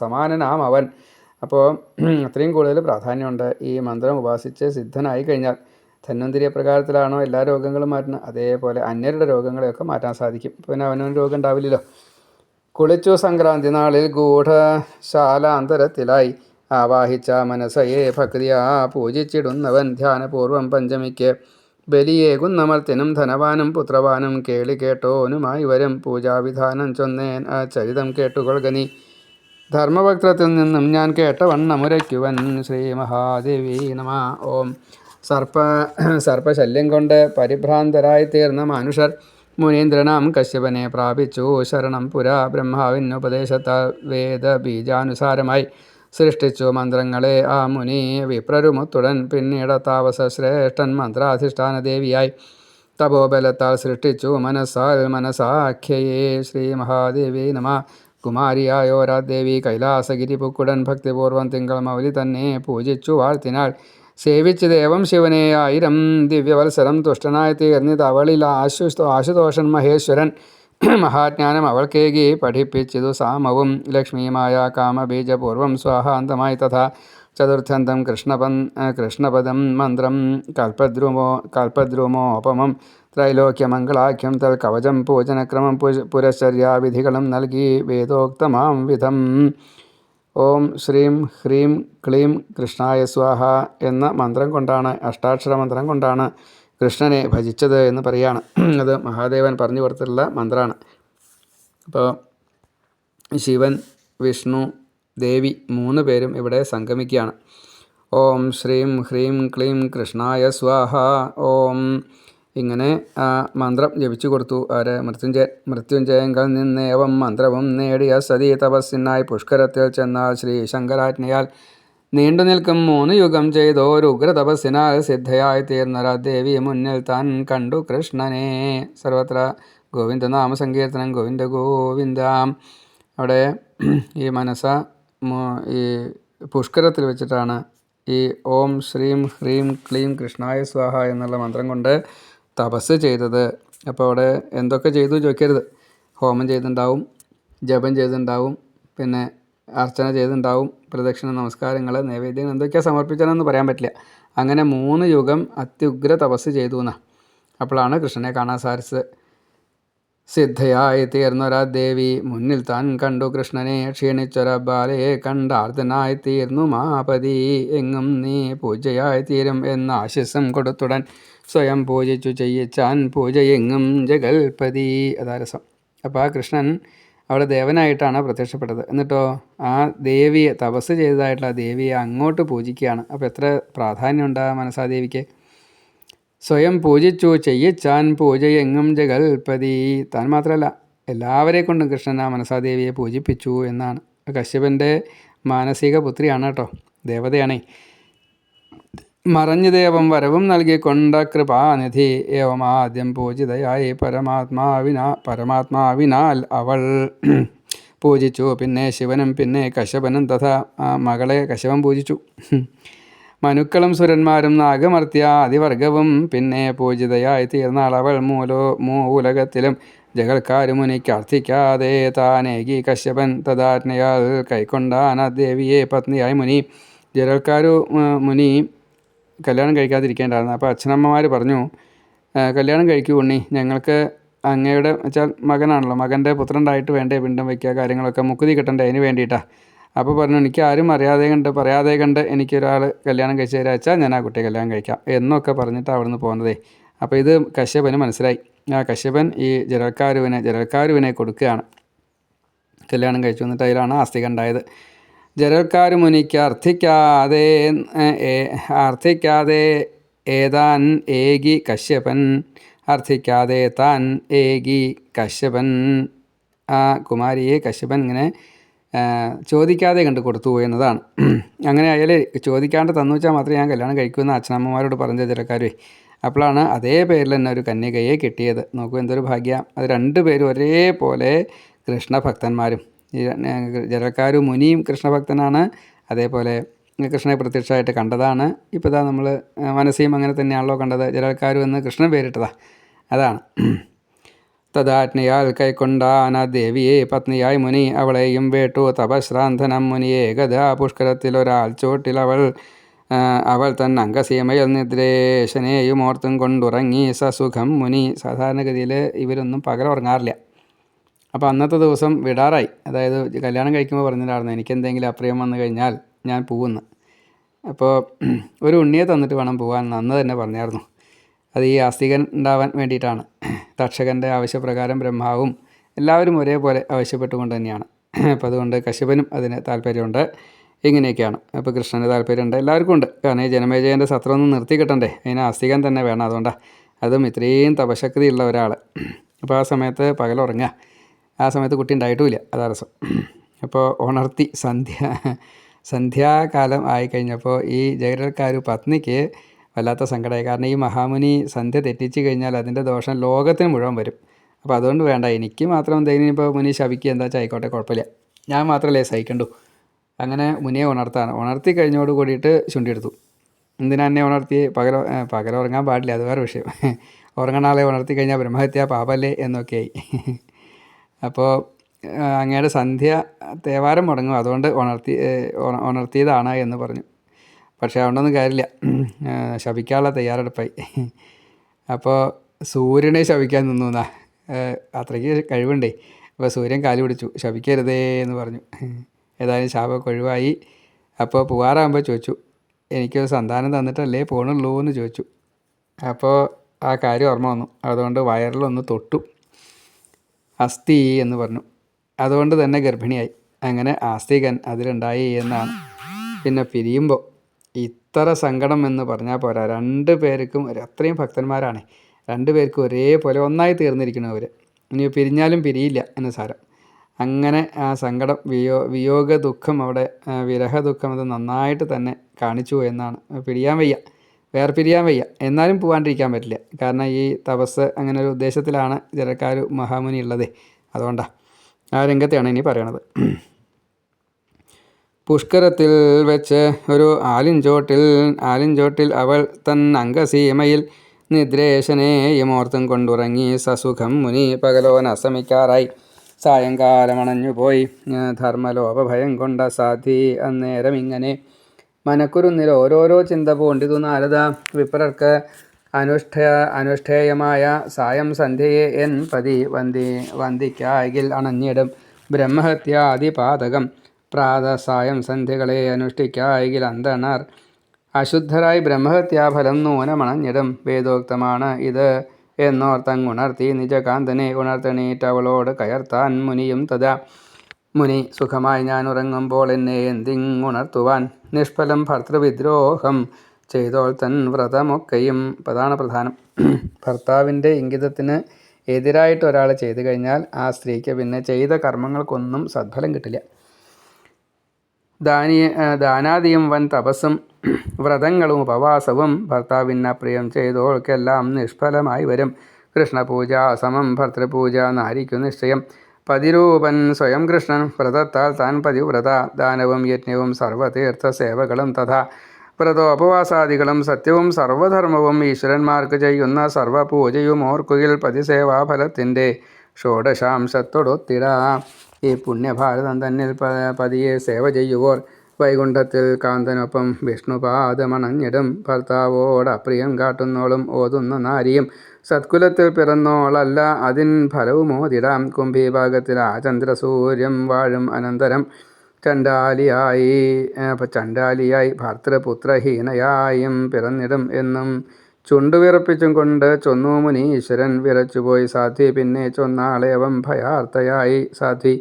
സമാനനാം അവൻ. അപ്പോൾ അത്രയും കൂടുതൽ പ്രാധാന്യമുണ്ട് ഈ മന്ത്രം ഉപാസിച്ച് സിദ്ധനായി കഴിഞ്ഞാൽ. ധന്വന്തരി പ്രകാരത്തിലാണോ എല്ലാ രോഗങ്ങളും മാറ്റുന്നത്, അതേപോലെ അന്യരുടെ രോഗങ്ങളെയൊക്കെ മാറ്റാൻ സാധിക്കും. പിന്നെ അവനൊരു രോഗം ഉണ്ടാവില്ലല്ലോ. കുളിച്ചു സംക്രാന്തി നാളിൽ ഗൂഢശാലാന്തരത്തിലായി ആവാഹിച്ച മനസ്സയെ ഭക്തിയാ പൂജിച്ചിടുന്നവൻ ധ്യാനപൂർവം പഞ്ചമിക്ക് ബലിയേകുന്നമർത്തിനും ധനവാനും പുത്രവാനും കേളി കേട്ടോനുമായി വരും. പൂജാവിധാനം ചൊന്നേൻ ആ ചരിതം കേട്ടുകൊള്ളുക നീ. ധർമ്മഭക്തത്തിൽ നിന്നും ഞാൻ കേട്ടവണ്ണമുരയ്ക്കുവൻ. ശ്രീ മഹാദേവി നമ. ഓം സർപ്പശല്യം കൊണ്ട് പരിഭ്രാന്തരായി തീർന്ന മനുഷ്യർ മുനീന്ദ്രനാം കശ്യപനെ പ്രാപിച്ചു ശരണം. പുരാ ബ്രഹ്മാവിനുപദേശത്താൽ വേദബീജാനുസാരമായി സൃഷ്ടിച്ചു മന്ത്രങ്ങളെ ആ മുനി വിപ്രരുമുത്തുടൻ. പിന്നീട് താപസശ്രേഷ്ഠൻ മന്ത്രാധിഷ്ഠാന ദേവിയായി തപോബലത്താൽ സൃഷ്ടിച്ചു മനസാഖ്യയെ. ശ്രീ മഹാദേവി നമ. കുമാരിയായോരാദേവി കൈലാസഗിരി പുക്കുടൻ ഭക്തിപൂർവം തിങ്കൾ മൗലി തന്നെ പൂജിച്ചു വാഴ്ത്തിനാൾ. സേവിച്ച് ദേവം ശിവനെ 1000 ദിവ്യവത്സരം തുഷ്ടനായി തീർന്നിത് അവളിൽ ആശുതോഷൻ മഹേശ്വരൻ. മഹാജ്ഞാനം അവൾക്കേകി പഠിപ്പിച്ചിതു സാമവും ലക്ഷ്മിയുമായ കാമബീജപൂർവം സ്വാഹാന്തമായി. തഥാ ചതുർത്ഥന്തം കൃഷ്ണപദം മന്ത്രം കൽപദ്രുമോപമം ത്രൈലോക്യമംഗളാഖ്യം തൽ കവചം പൂജനക്രമം പുരശ്ചര്യാവിധികളും നൽകി വേദോക്തമാം വിധം. ഓം ശ്രീം ഹ്രീം ക്ലീം കൃഷ്ണായ സ്വാഹ എന്ന മന്ത്രം കൊണ്ടാണ്, അഷ്ടാക്ഷര മന്ത്രം കൊണ്ടാണ് കൃഷ്ണനെ ഭജിച്ചത് എന്ന് പറയാണ്. അത് മഹാദേവൻ പറഞ്ഞു കൊടുത്തിട്ടുള്ള മന്ത്രമാണ്. അപ്പോൾ ശിവൻ, വിഷ്ണു, ദേവി 3 പേരും ഇവിടെ സംഗമിക്കുകയാണ്. ഓം ശ്രീം ഹ്രീം ക്ലീം കൃഷ്ണായ സ്വാഹ. ഓം ഇങ്ങനെ മന്ത്രം ജപിച്ചു കൊടുത്തു. ആര്? മൃത്യുഞ്ജയങ്കൽ നിന്നേവം മന്ത്രവും നേടിയ സതീ തപസ്സിനായി പുഷ്കരത്തിൽ ചെന്നാൽ ശ്രീ ശങ്കരാജ്ഞയാൽ നീണ്ടു നിൽക്കും 3 യുഗം ചെയ്തോരു ഉഗ്രതപസ്സിനാൽ സിദ്ധയായി തീർന്നൊരാദേവി മുന്നിൽ താൻ കണ്ടു കൃഷ്ണനെ. സർവത്ര ഗോവിന്ദനാമ സങ്കീർത്തനം. ഗോവിന്ദ ഗോവിന്ദ. അവിടെ ഈ മനസ്സ ഈ പുഷ്കരത്തിൽ വെച്ചിട്ടാണ് ഈ ഓം ശ്രീം ഹ്രീം ക്ലീം കൃഷ്ണായ സ്വാഹ എന്നുള്ള മന്ത്രം കൊണ്ട് തപസ് ചെയ്തത്. അപ്പോൾ അവിടെ എന്തൊക്കെ ചെയ്തു ചോദിക്കരുത്. ഹോമം ചെയ്തിട്ടുണ്ടാവും, ജപം ചെയ്തിട്ടുണ്ടാവും, പിന്നെ അർച്ചന ചെയ്തിട്ടുണ്ടാവും, പ്രദക്ഷിണ നമസ്കാരങ്ങൾ, നൈവേദ്യങ്ങൾ എന്തൊക്കെയാണ് സമർപ്പിച്ചതെന്ന് പറയാൻ പറ്റില്ല. അങ്ങനെ 3 യുഗം അത്യുഗ്ര തപസ് ചെയ്തു എന്നാണ്. അപ്പോഴാണ് കൃഷ്ണനെ കാണാൻ സാധിച്ചത്. സിദ്ധയായി തീർന്നൊരാ ദേവി മുന്നിൽ താൻ കണ്ടു കൃഷ്ണനെ ക്ഷീണിച്ചൊര ബാലയെ കണ്ടാർദ്ദനായി തീർന്നു മാപതി. എങ്ങും നീ പൂജയായി തീരും എന്ന ആശിസം കൊടുത്തുടൻ സ്വയം പൂജിച്ചു ചെയ്യിച്ചാൻ പൂജയെങ്ങും ജഗൽപതി. അതാ രസം. അപ്പോൾ ആ കൃഷ്ണൻ അവിടെ ദേവനായിട്ടാണ് പ്രത്യക്ഷപ്പെട്ടത്. എന്നിട്ടോ ആ ദേവിയെ, തപസ് ചെയ്തതായിട്ടുള്ള ആ ദേവിയെ അങ്ങോട്ട് പൂജിക്കുകയാണ്. അപ്പോൾ എത്ര പ്രാധാന്യമുണ്ട് ആ മനസാദേവിക്ക്. സ്വയം പൂജിച്ചു ചെയ്യിച്ചാൻ പൂജയെങ്ങും ജഗൽപതി. താൻ മാത്രമല്ല എല്ലാവരെ കൊണ്ടും കൃഷ്ണൻ ആ മനസാദേവിയെ പൂജിപ്പിച്ചു എന്നാണ്. കശ്യപൻ്റെ മാനസിക പുത്രിയാണ് കേട്ടോ, ദേവതയാണേ. മറഞ്ഞു ദേവം വരവും നൽകിക്കൊണ്ട കൃപാനിധി ഏവമാദ്യം പൂജിതയായി പരമാത്മാവിനാൽ അവൾ പൂജിച്ചു. പിന്നെ ശിവനും പിന്നെ കശ്യപനും തഥാ മകളെ കശ്യപൻ പൂജിച്ചു. മനുക്കളും സുരന്മാരും നാഗമർത്യ അതിവർഗവും പിന്നെ പൂജിതയായി തീർന്നാൾ അവൾ മൂലകത്തിലും ജഗൽക്കാരു മുനിക്ക് അർത്ഥിക്കാതെ താനേകി കശ്യപൻ തഥാജ്ഞയാൽ കൈക്കൊണ്ടാൻ ആ ദേവിയെ പത്നിയായി മുനി. ജഗൽക്കാരു മുനി കല്യാണം കഴിക്കാതിരിക്കേണ്ടായിരുന്നു. അപ്പോൾ അച്ഛനമ്മമാർ പറഞ്ഞു, കല്യാണം കഴിക്കൂ ഉണ്ണി, ഞങ്ങൾക്ക് അങ്ങയുടെ വെച്ചാൽ മകനാണല്ലോ, മകൻ്റെ പുത്രണ്ടായിട്ട് വേണ്ടേ പിണ്ടം വയ്ക്കുക, കാര്യങ്ങളൊക്കെ മുക്കുതി കിട്ടണ്ടേ, അതിന് വേണ്ടിയിട്ടാണ്. അപ്പോൾ പറഞ്ഞു, എനിക്ക് ആരും പറയാതെ കണ്ട് എനിക്കൊരാൾ കല്യാണം കഴിച്ച് തരാ വെച്ചാൽ ഞാൻ ആ കുട്ടിയെ കല്യാണം കഴിക്കാം എന്നൊക്കെ പറഞ്ഞിട്ട് അവിടെ നിന്ന് പോകുന്നതേ. അപ്പോൾ ഇത് കശ്യപന് മനസ്സിലായി. ആ കശ്യപൻ ഈ ജരൽക്കാരുവിനെ കൊടുക്കുകയാണ്. കല്യാണം കഴിച്ചു. എന്നിട്ട് അതിലാണ് ആസ്തിക ഉണ്ടായത്. ജരൽക്കാരു മുനിക്ക് അർത്ഥിക്കാതെ ഏതാൻ ഏകി കശ്യപൻ. അർത്ഥിക്കാതെ താൻ ഏകി കശ്യപൻ. ആ കുമാരിയെ കശ്യപൻ ഇങ്ങനെ ചോദിക്കാതെ കണ്ട് കൊടുത്തു എന്നതാണ്. അങ്ങനെ അയാൾ ചോദിക്കാണ്ട് തന്നു വെച്ചാൽ മാത്രമേ ഞാൻ കല്യാണം കഴിക്കുമെന്ന് അച്ഛനമ്മമാരോട് പറഞ്ഞ ജരൽക്കാരുവേ. അപ്പോഴാണ് അതേ പേരിൽ തന്നെ ഒരു കന്യകയെ കിട്ടിയത്. നോക്കൂ എന്തൊരു ഭാഗ്യം. അത് രണ്ടുപേരും ഒരേപോലെ കൃഷ്ണഭക്തന്മാരും. ഈ ജരൽക്കാരു മുനിയും കൃഷ്ണഭക്തനാണ്, അതേപോലെ കൃഷ്ണനെ പ്രത്യക്ഷമായിട്ട് കണ്ടതാണ്. ഇപ്പോൾ ഇതാ നമ്മൾ മനസ്സേയും അങ്ങനെ തന്നെയാണല്ലോ കണ്ടത്. ജരൽക്കാരു എന്ന് കൃഷ്ണൻ പേരിട്ടതാ, അതാണ്. തഥാജ്ഞയാൽ കൈക്കൊണ്ടാൻ ആ ദേവിയെ പത്നിയായി മുനി. അവളെയും വേട്ടു തപശ്രാന്തനം മുനിയെ ഗതാ പുഷ്കരത്തിലൊരാൾ അവൾ തൻ അംഗസീമയിൽ നിദ്രേശനെയും ഓർത്തും കൊണ്ടുറങ്ങി സസുഖം മുനി. സാധാരണഗതിയിൽ ഇവരൊന്നും പകലുറങ്ങാറില്ല. അപ്പോൾ അന്നത്തെ ദിവസം വിടാറായി. അതായത് കല്യാണം കഴിക്കുമ്പോൾ പറഞ്ഞിട്ടായിരുന്നു, എനിക്കെന്തെങ്കിലും അപ്രിയം വന്നു കഴിഞ്ഞാൽ ഞാൻ പോകുന്നു. അപ്പോൾ ഒരു ഉണ്ണിയെ തന്നിട്ട് വേണം പോകാൻ അന്ന് തന്നെ പറഞ്ഞായിരുന്നു. അത് ഈ ആസ്തികൻ ഉണ്ടാവാൻ വേണ്ടിയിട്ടാണ്. തക്ഷകൻ്റെ ആവശ്യപ്രകാരം ബ്രഹ്മാവും എല്ലാവരും ഒരേപോലെ ആവശ്യപ്പെട്ടുകൊണ്ട് തന്നെയാണ്. അപ്പോൾ അതുകൊണ്ട് കശ്യപനും അതിന് താല്പര്യമുണ്ട്. ഇങ്ങനെയൊക്കെയാണ്. അപ്പോൾ കൃഷ്ണന് താല്പര്യമുണ്ട്, എല്ലാവർക്കും ഉണ്ട്. കാരണം ഈ ജനമേജയൻ്റെ സത്രമൊന്നും നിർത്തി കിട്ടണ്ടേ, അതിന് ആസ്തികൻ തന്നെ വേണം. അതുകൊണ്ടാണ്. അതും ഇത്രയും തപശക്തിയുള്ള ഒരാൾ. അപ്പോൾ ആ സമയത്ത് പകലുറങ്ങുക. ആ സമയത്ത് കുട്ടി ഉണ്ടായിട്ടുമില്ല, അതാ രസം. അപ്പോൾ ഉണർത്തി സന്ധ്യാകാലം ആയിക്കഴിഞ്ഞപ്പോൾ ഈ ജയലൽക്കാരു പത്നിക്ക് വല്ലാത്ത സങ്കടമായി. കാരണം ഈ മഹാമുനി സന്ധ്യ തെറ്റിച്ച് കഴിഞ്ഞാൽ അതിൻ്റെ ദോഷം ലോകത്തിന് മുഴുവൻ വരും. അപ്പോൾ അതുകൊണ്ട് വേണ്ട, എനിക്ക് മാത്രം എന്തെങ്കിലും ഇപ്പോൾ മുനി ശപിക്കുക എന്താ വെച്ചാൽ ആയിക്കോട്ടെ, കുഴപ്പമില്ല, ഞാൻ മാത്രമല്ലേ സഹിക്കണ്ടു. അങ്ങനെ മുനിയെ ഉണർത്തി കഴിഞ്ഞോട് കൂടിയിട്ട് ചുണ്ടിയെടുത്തു. എന്തിനാ എന്നെ ഉണർത്തി? പകലുറങ്ങാൻ പാടില്ല, അത് വേറെ വിഷയം. ഉറങ്ങണ ആളെ ഉണർത്തി കഴിഞ്ഞാൽ ബ്രഹ്മഹത്യ പാപല്ലേ എന്നൊക്കെയായി. അപ്പോൾ അങ്ങയുടെ സന്ധ്യ തേവാരം മുടങ്ങും, അതുകൊണ്ട് ഉണർത്തിയതാണ് എന്ന് പറഞ്ഞു. പക്ഷേ അതുകൊണ്ടൊന്നും കാര്യമില്ല, ശപിക്കാനുള്ള തയ്യാറെടുപ്പായി. അപ്പോൾ സൂര്യനെ ശപിക്കാൻ നിന്നു എന്നാ, അത്രയ്ക്ക് കഴിവുണ്ടേ. അപ്പോൾ സൂര്യൻ കാലു പിടിച്ചു, ശപിക്കരുതേ എന്ന് പറഞ്ഞു. ഏതായാലും ശാപമൊക്കെ ഒഴിവായി. അപ്പോൾ പോകാറാകുമ്പോൾ ചോദിച്ചു, എനിക്ക് സന്താനം തന്നിട്ടല്ലേ പോകണുള്ളൂ എന്ന് ചോദിച്ചു. അപ്പോൾ ആ കാര്യം ഓർമ്മ വന്നു. അതുകൊണ്ട് വയറിലൊന്ന് തൊട്ടു, അസ്ഥി എന്ന് പറഞ്ഞു. അതുകൊണ്ട് തന്നെ ഗർഭിണിയായി. അങ്ങനെ ആസ്തികൻ അതിലുണ്ടായി എന്നാണ്. പിന്നെ പിരിയുമ്പോൾ ഇത്ര സങ്കടം എന്ന് പറഞ്ഞാൽ പോരാ. രണ്ടു പേർക്കും അത്രയും ഭക്തന്മാരാണ്, രണ്ടു പേർക്കും ഒരേപോലെ ഒന്നായി തീർന്നിരിക്കണം അവർ. ഇനി പിരിഞ്ഞാലും പിരിയില്ല എന്ന് സാരം. അങ്ങനെ ആ സങ്കടം, വിയോഗ ദുഃഖം, അവിടെ വിരഹ ദുഃഖം അത് നന്നായിട്ട് തന്നെ കാണിച്ചു എന്നാണ്. വേർപിരിയാൻ വയ്യ, എന്നാലും പോകാണ്ടിരിക്കാൻ പറ്റില്ല. കാരണം ഈ തപസ് അങ്ങനെ ഒരു ഉദ്ദേശത്തിലാണ് ജരൽക്കാരു മഹാമുനി ഉള്ളത്. അതുകൊണ്ടാണ് ആ രംഗത്തെയാണ് ഇനി പറയണത്. പുഷ്കരത്തിൽ വെച്ച് ഒരു ആലിൻചോട്ടിൽ അവൾ തൻ അംഗസീമയിൽ നിദ്രേശനെയും ഓർത്തും കൊണ്ടുറങ്ങി സസുഖം മുനി. പകലോൻ അസ്തമിക്കാറായി, സായങ്കാലമണഞ്ഞുപോയി. ധർമ്മലോപഭയം കൊണ്ട സാധി അന്നേരം ഇങ്ങനെ മനക്കുരുന്നിൽ ഓരോരോ ചിന്ത പൂണ്ടിതു നാരദ. വിപ്രർക്ക് അനുഷ്ഠേയമായ സായം സന്ധ്യയെ എൻ പതി വന്ദിക്കായിൽ അണഞ്ഞിടും ബ്രഹ്മഹത്യാദിപാതകം. പ്രാതസായം സന്ധ്യകളെ അനുഷ്ഠിക്കായിൽ അന്തണർ അശുദ്ധരായി ബ്രഹ്മഹത്യാഫലം നൂനമണഞ്ഞിടും. വേദോക്തമാണ് ഇത് എന്നോർത്തങ്ങുണർത്തി നിജകാന്തനെ ഉണർത്തണീറ്റവളോട് കയർത്താൻ മുനിയും തഥാ. മുനി സുഖമായി ഞാൻ ഉറങ്ങുമ്പോൾ എന്നെ എന്തിങ്ങുണർത്തുവാൻ, നിഷ്ഫലം ഭർത്തൃവിദ്രോഹം ചെയ്തോൾ തൻ വ്രതമൊക്കെയും. അതാണ് പ്രധാനം. ഭർത്താവിൻ്റെ ഇംഗിതത്തിന് എതിരായിട്ട് ഒരാൾ ചെയ്തു കഴിഞ്ഞാൽ ആ സ്ത്രീക്ക് പിന്നെ ചെയ്ത കർമ്മങ്ങൾക്കൊന്നും സദ്ഫലം കിട്ടില്ല. ദാനാദിയും വൻ തപസ്സും വ്രതങ്ങളും ഉപവാസവും ഭർത്താവിനപ്രിയം ചെയ്തോൾക്കെല്ലാം നിഷ്ഫലമായി വരും. കൃഷ്ണപൂജ സമം ഭർത്തൃപൂജ നാരിക്കു നിശ്ചയം. പതിരൂപൻ സ്വയം കൃഷ്ണൻ വ്രതത്താൽ താൻ പതിവ്രത. ദാനവും യജ്ഞവും സർവതീർത്ഥ സേവകളും തഥാ. വ്രതോപവാസാദികളും സത്യവും സർവധർമ്മവും ഈശ്വരന്മാർക്ക് ചെയ്യുന്ന സർവപൂജയും ഓർക്കുകിൽ പതിസേവാഫലത്തിൻ്റെ ഷോഡശാംശത്തോടൊത്തിട. ഈ പുണ്യഭാരതം തന്നിൽ പതിയെ സേവ ചെയ്യുവോർ വൈകുണ്ഠത്തിൽ കാന്തനൊപ്പം വിഷ്ണുപാദമണഞ്ഞിടും. ഭർത്താവോട് അപ്രിയം കാട്ടുന്നോളും ഓതുന്ന നാരിയും സത്കുലത്തിൽ പിറന്നോളല്ല അതിൻ ഫലവുമോതിടാം. കുംഭീഭാഗത്തിൽ ആ ചന്ദ്രസൂര്യം വാഴും അനന്തരം ചണ്ഡാലിയായി ഭർത്തൃപുത്രഹീനയായും പിറന്നിടും എന്നും ചുണ്ടുവിറപ്പിച്ചും കൊണ്ട് ചൊന്നു മുനീശ്വരൻ. വിറച്ചുപോയി സാധ്വി പിന്നെ ചൊന്നാളേവം ഭയാർത്തയായി. സാധ്വി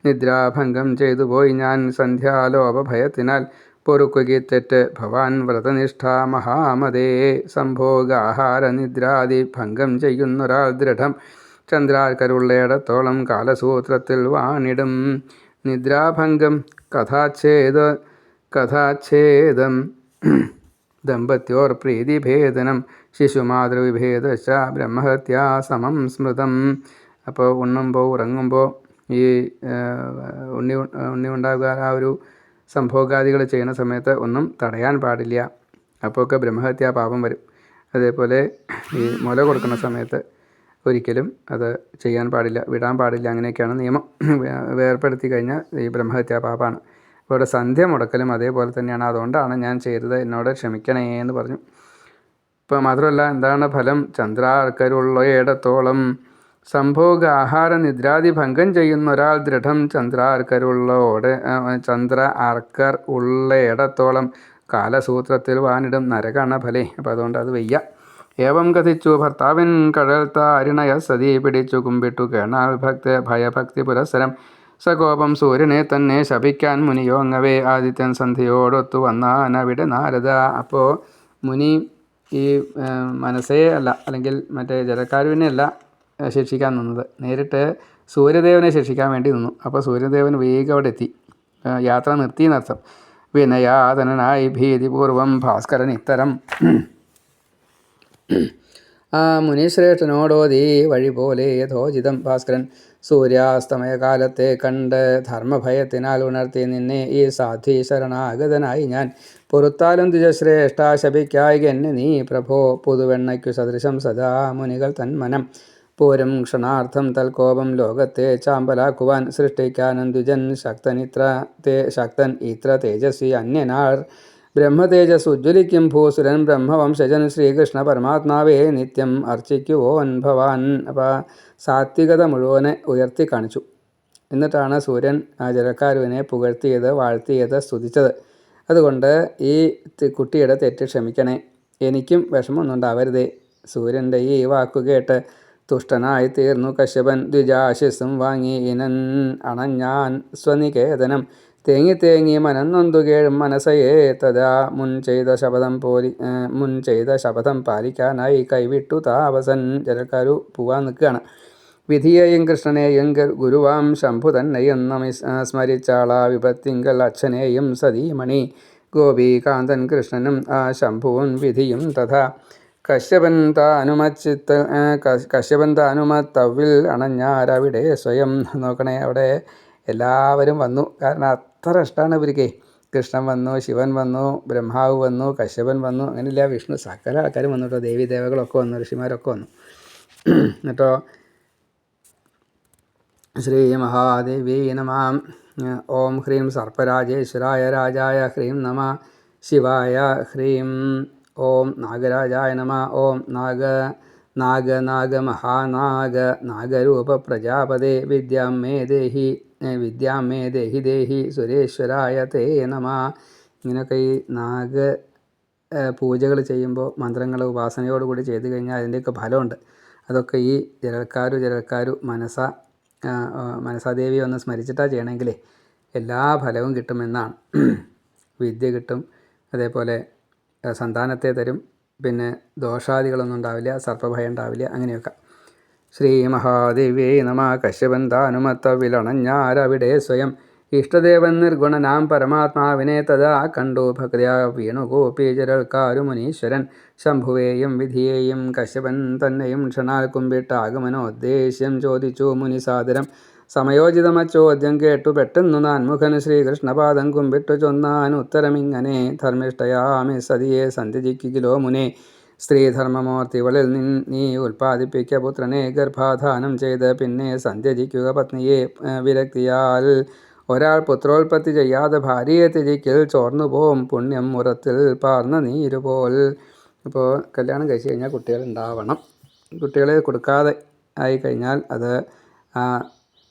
നിദ്രാഭംഗം ചെയ്തുപോയി ഞാൻ സന്ധ്യാലോപഭയത്തിനാൽ. പൊറുക്കുകി തെറ്റ് ഭവാൻ വ്രതനിഷ്ഠ മഹാമതേ. സംഭോഗാഹാര നിദ്രാദി ഭംഗം ചെയ്യുന്നൊരാൾ ദൃഢം ചന്ദ്രാർക്കരുള്ളേടത്തോളം കാലസൂത്രത്തിൽ വാണിടും. നിദ്രാഭംഗം, കഥാച്ഛേദം, ദമ്പത്യോർ പ്രീതിഭേദനം, ശിശുമാതൃവിഭേദശ്ച ബ്രഹ്മഹത്യാ സമം സ്മൃതം. അപ്പോൾ ഉണ്ണുമ്പോൾ ഉറങ്ങുമ്പോൾ ഈ ഉണ്ണി ഉണ്ടാകുക ആ ഒരു സംഭോഗാദികൾ ചെയ്യുന്ന സമയത്ത് ഒന്നും തടയാൻ പാടില്ല. അപ്പോഴൊക്കെ ബ്രഹ്മഹത്യാ പാപം വരും. അതേപോലെ ഈ മുല കൊടുക്കുന്ന സമയത്ത് ഒരിക്കലും അത് ചെയ്യാൻ പാടില്ല, വിടാൻ പാടില്ല. അങ്ങനെയൊക്കെയാണ് നിയമം. വേർപ്പെടുത്തി കഴിഞ്ഞാൽ ഈ ബ്രഹ്മഹത്യാ പാപമാണ്. അപ്പോൾ ഇവിടെ സന്ധ്യ മുടക്കലും അതേപോലെ തന്നെയാണ്. അതുകൊണ്ടാണ് ഞാൻ ചെയ്തത്, എന്നോട് ക്ഷമിക്കണേ എന്ന് പറഞ്ഞു. ഇപ്പോൾ മാത്രമല്ല, എന്താണ് ഫലം? ചന്ദ്രാർക്കരുള്ളയിടത്തോളം സംഭോഗ ആഹാര നിദ്രാദി ഭംഗം ചെയ്യുന്ന ഒരാൾ ദൃഢം ചന്ദ്രാർക്കർ ഉള്ളയിടത്തോളം കാലസൂത്രത്തിൽ വാനിടും നരകണ ഫലേ. അപ്പോൾ അതുകൊണ്ട് അത് വയ്യ. ഏവം കഥിച്ചു ഭർത്താവിൻ കഴൽത്താരിണയ സതി പിടിച്ചു കുമ്പിട്ടു കേണാൽ ഭയഭക്തി പുരസ്സരം. സകോപം സൂര്യനെ തന്നെ ശപിക്കാൻ മുനിയോങ്ങവേ ആദിത്യൻ സന്ധ്യയോടൊത്തു വന്നാനവിടെ നാരദ. അപ്പോൾ മുനി ഈ മനസ്സേ അല്ല, അല്ലെങ്കിൽ മറ്റേ ജലക്കാരുവിനെ അല്ല ശിക്ഷിക്കാൻ നിന്നത്, നേരിട്ട് സൂര്യദേവനെ ശിക്ഷിക്കാൻ വേണ്ടി നിന്നു. അപ്പോൾ സൂര്യദേവൻ വേഗം അവിടെ എത്തി, യാത്ര നിർത്തി എന്നർത്ഥം. വിനയാതനായി ഭീതിപൂർവം ഭാസ്കരൻ ഇത്തരം ആ മുനീശ്രേഷ്ഠനോടോതി വഴി പോലെ യഥോചിതം. ഭാസ്കരൻ സൂര്യാസ്തമയകാലത്തെ കണ്ട് ധർമ്മഭയത്തിനാൽ ഉണർത്തി നിന്നെ ഈ സാധ്വി ശരണാഗതനായി ഞാൻ. പൊറുത്താലും ദ്വിജശ്രേഷ്ഠ ശപിക്കായിക എന്നെ നീ പ്രഭോ. പുതുവെണ്ണയ്ക്കു സദൃശം സദാ മുനികൾ തന്മനം. പൂരം ക്ഷണാർത്ഥം തൽക്കോപം ലോകത്തെ ചാമ്പലാക്കുവാൻ. സൃഷ്ടിക്കാനും ദ്വിജൻ ശക്തൻ ഇത്ര തേജസ്വി അന്യനാൾ. ബ്രഹ്മതേജസ് ഉജ്ജ്വലിക്കും ഭൂസുരൻ ബ്രഹ്മവംശജൻ ശ്രീകൃഷ്ണ പരമാത്മാവേ നിത്യം അർച്ചിക്കുവോൻ ഭവാൻ. അപ്പോൾ സാത്വികത മുഴുവനെ ഉയർത്തി കാണിച്ചു. എന്നിട്ടാണ് സൂര്യൻ ആ ജലക്കാരുവിനെ പുകഴ്ത്തിയത്, വാഴ്ത്തിയത്, സ്തുതിച്ചത്. അതുകൊണ്ട് ഈ കുട്ടിയുടെ തെറ്റ് ക്ഷമിക്കണേ, എനിക്കും വിഷമമൊന്നും ഉണ്ടാവരുതേ. സൂര്യൻ്റെ ഈ വാക്കുകേട്ട് തുഷ്ടനായി തീർന്നു കശ്യപൻ. ദ്വിജാശിസ്സും വാങ്ങി ഇനൻ അണഞ്ഞാൻ സ്വനികേതനം. തേങ്ങി മനന്നൊന്തു കേഴും മനസ്സയെ തഥാ മുൻ ചെയ്ത ശപഥം പാലിക്കാനായി കൈവിട്ടു താപസൻ. ജലക്കാരു പോവാൻ നിൽക്കുകയാണ്. വിധിയെയും കൃഷ്ണനെയും ഗുരുവാം ശംഭു തന്നെയും സ്മരിച്ചാള വിപത്തിങ്കൽ അച്ഛനെയും സതീമണി. ഗോപീകാന്തൻ കൃഷ്ണനും ആ ശംഭുവും വിധിയും തഥാ. കശ്യപൻ താനുമത്തവിൽ അണഞ്ഞാരവിടെ സ്വയം. നോക്കണേ, അവിടെ എല്ലാവരും വന്നു. കാരണം അത്ര ഇഷ്ടമാണ് ഇവർക്ക്. കൃഷ്ണൻ വന്നു, ശിവൻ വന്നു, ബ്രഹ്മാവ് വന്നു, കശ്യപൻ വന്നു, അങ്ങനെയില്ല വിഷ്ണു, സകല ആൾക്കാരും വന്നു കേട്ടോ. ദേവി ദേവകളൊക്കെ വന്നു, ഋഷിമാരൊക്കെ വന്നു. എന്നിട്ടോ ശ്രീ മഹാദേവി നമ. ഓം ഹ്രീം സർപ്പരാജേശ്വരായ രാജായ ഹ്രീം നമ ശിവായ. ഹ്രീം ഓം നാഗരാജായ നമ. ഓം നാഗ മഹാനാഗ നാഗരൂപ പ്രജാപതേ വിദ്യാം മേ ദേഹി സുരേശ്വരായ തേ നമ. ഇങ്ങനെയൊക്കെ ഈ പൂജകൾ ചെയ്യുമ്പോൾ മന്ത്രങ്ങൾ ഉപാസനയോടുകൂടി ചെയ്തു കഴിഞ്ഞാൽ അതിൻ്റെയൊക്കെ ഫലമുണ്ട്. അതൊക്കെ ഈ ജലൽക്കാരു മനസാദേവിയെ ഒന്ന് സ്മരിച്ചിട്ടാണ് ചെയ്യണമെങ്കിലേ എല്ലാ ഫലവും കിട്ടുമെന്നാണ്. വിദ്യ കിട്ടും, അതേപോലെ സന്താനത്തെ തരും, പിന്നെ ദോഷാദികളൊന്നും ഉണ്ടാവില്ല, സർപ്പഭയം ഉണ്ടാവില്ല, അങ്ങനെയൊക്കെ. ശ്രീ മഹാദേവ്യേ നമ. കശ്യപൻ താനുമത്ത വിളണഞ്ഞാരവിടെ സ്വയം ഇഷ്ടദേവൻ നിർഗുണനാം പരമാത്മാവിനെ തഥാ കണ്ടു ഭക്തിയാ വീണുകോപി ജലൽക്കാരു മുനീശ്വരൻ ശംഭുവേയും വിധിയെയും കശ്യപൻ തന്നെയും ക്ഷണാൽ കുമ്പിട്ട് ആഗമനോദ്ദേശ്യം ചോദിച്ചു മുനിസാദരം. സമയോചിതമച്ചോദ്യം കേട്ടു പെട്ടെന്നു നാൻമുഖൻ ശ്രീകൃഷ്ണപാദം കുമ്പിട്ടു ചൊന്നാൻ ഉത്തരമിങ്ങനെ. ധർമ്മിഷ്ഠയാമി സതിയെ സന്ധ്യജിക്കിലോ മുനെ. സ്ത്രീധർമ്മമൂർത്തിവളിൽ നീ ഉൽപ്പാദിപ്പിക്ക പുത്രനെ ഗർഭാധാനം ചെയ്ത് പിന്നെ സന്ധ്യജിക്കുക പത്നിയെ വിരക്തിയാൽ. ഒരാൾ പുത്രോൽപത്തി ചെയ്യാതെ ഭാര്യയെ ത്യജിക്കൽ ചോർന്നുപോം പുണ്യം മുറത്തിൽ പാർന്ന നീരുപോൽ. അപ്പോൾ കല്യാണം കഴിച്ച് കഴിഞ്ഞാൽ കുട്ടികൾ ഉണ്ടാവണം. കുട്ടികളെ കൊടുക്കാതെ ആയിക്കഴിഞ്ഞാൽ അത്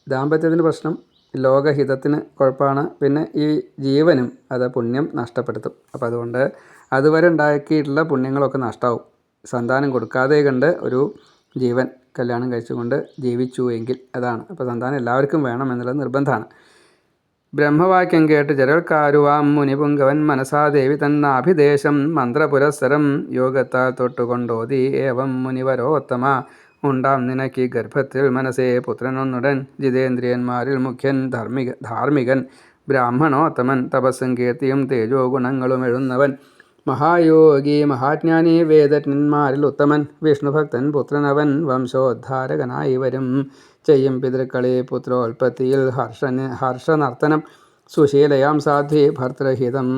ദാമ്പത്യത്തിന് പ്രശ്നം, ലോകഹിതത്തിന് കുഴപ്പമാണ്, പിന്നെ ഈ ജീവനും അത് പുണ്യം നഷ്ടപ്പെടുത്തും. അപ്പോൾ അതുകൊണ്ട് അതുവരെ ഉണ്ടാക്കിയിട്ടുള്ള പുണ്യങ്ങളൊക്കെ നഷ്ടമാവും. സന്താനം കൊടുക്കാതെ കണ്ട് ഒരു ജീവൻ കല്യാണം കഴിച്ചുകൊണ്ട് ജീവിച്ചു എങ്കിൽ അതാണ്. അപ്പോൾ സന്താനം എല്ലാവർക്കും വേണം എന്നുള്ളത് നിർബന്ധമാണ്. ബ്രഹ്മവാക്യം കേട്ട് ജലൽക്കാരുവാം മുനിപുങ്കവൻ മനസാദേവി തന്നാഭിദേശം മന്ത്രപുരസ്സരം യോഗത്താൽ തൊട്ടുകൊണ്ടോതി ഏവം മുനിവരോത്തമ. ഉണ്ടാം നിനക്ക് ഗർഭത്തിൽ മനസ്സേ പുത്രനൊന്നുടൻ ജിതേന്ദ്രിയന്മാരിൽ മുഖ്യൻ ധാർമ്മികൻ ബ്രാഹ്മണോത്തമൻ തപസ്സും കീർത്തിയും തേജോ ഗുണങ്ങളും എഴുന്നവൻ മഹായോഗി മഹാജ്ഞാനി വേദജ്ഞന്മാരിൽ ഉത്തമൻ വിഷ്ണുഭക്തൻ പുത്രനവൻ വംശോദ്ധാരകനായി വരും ചെയ്യും പിതൃക്കളെ പുത്രോൽപത്തിയിൽ ഹർഷനർത്തനം സുശീലയാം സാധ്വി ഭർത്തൃഹിതം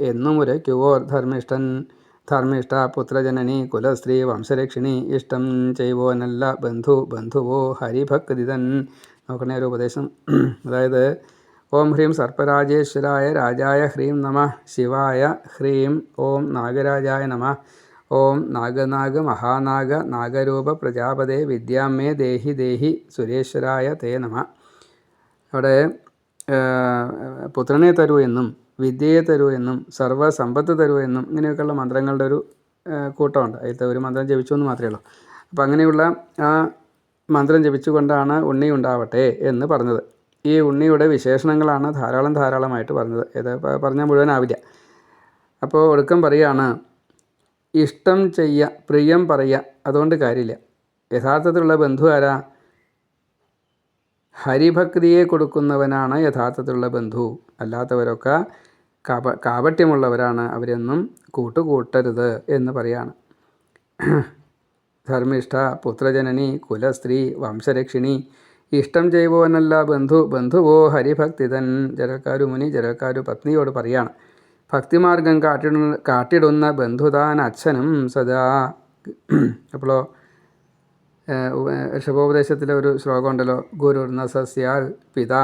എന്നുമുരയ്ക്കുവോർ ധർമ്മിഷ്ഠ പുത്രജനനി കുലസ്ത്രീ വംശരക്ഷിണി ഇഷ്ടം ചെയ്യുവോനല്ല ബന്ധുവോ ഹരിഭക്തിതൻ. നോക്കണേ ഒരു ഉപദേശം. അതായത് ഓം ഹ്രീം സർപ്പരാജേശ്വരായ രാജായ ഹ്രീം നമ. ശിവായ ഹ്രീം ഓം നാഗരാജായ നമ. ഓം നാഗ മഹാനാഗ നാഗരൂപ പ്രജാപതേ വിദ്യാം മേ ദേഹി സുരേശ്വരായ തേ നമ. അവിടെ പുത്രനെ തരൂ എന്നും വിദ്യയെ തരൂ എന്നും സർവ്വസമ്പത്ത് തരൂ എന്നും ഇങ്ങനെയൊക്കെയുള്ള മന്ത്രങ്ങളുടെ ഒരു കൂട്ടമുണ്ട്. അതിലത്തെ ഒരു മന്ത്രം ജപിച്ചു എന്ന് മാത്രമേ ഉള്ളൂ. അപ്പോൾ അങ്ങനെയുള്ള ആ മന്ത്രം ജപിച്ചുകൊണ്ടാണ് ഉണ്ണി ഉണ്ടാവട്ടെ എന്ന് പറഞ്ഞത്. ഈ ഉണ്ണിയുടെ വിശേഷണങ്ങളാണ് ധാരാളമായിട്ട് പറഞ്ഞത്. ഇത് പറഞ്ഞാൽ മുഴുവനാവില്ല. അപ്പോൾ ഒടുക്കം പറയുകയാണ്, ഇഷ്ടം ചെയ്യുക, പ്രിയം പറയുക, അതുകൊണ്ട് കാര്യമില്ല. യഥാർത്ഥത്തിലുള്ള ബന്ധു ആരാ? ഹരിഭക്തിയെ കൊടുക്കുന്നവനാണ് യഥാർത്ഥത്തിലുള്ള ബന്ധു. അല്ലാത്തവരൊക്കെ കാപട്യമുള്ളവരാണ്, അവരൊന്നും കൂട്ടുകൂട്ടരുത് എന്ന് പറയാണ്. ധർമ്മിഷ്ഠ പുത്രജനനി കുലസ്ത്രീ വംശരക്ഷിണി ഇഷ്ടം ചെയ്യുവോനല്ല ബന്ധുവോ ഹരിഭക്തിതൻ. മുനി ജലൽക്കാരു പത്നിയോട് പറയാണ്, ഭക്തിമാർഗം കാട്ടിടുന്ന ബന്ധുതാൻ അച്ഛനും സദാ. അപ്പോഴോ ഋഷഭോപദേശത്തിലെ ഒരു ശ്ലോകം ഉണ്ടല്ലോ, ഗുരുർ നസസ്യാൽ പിതാ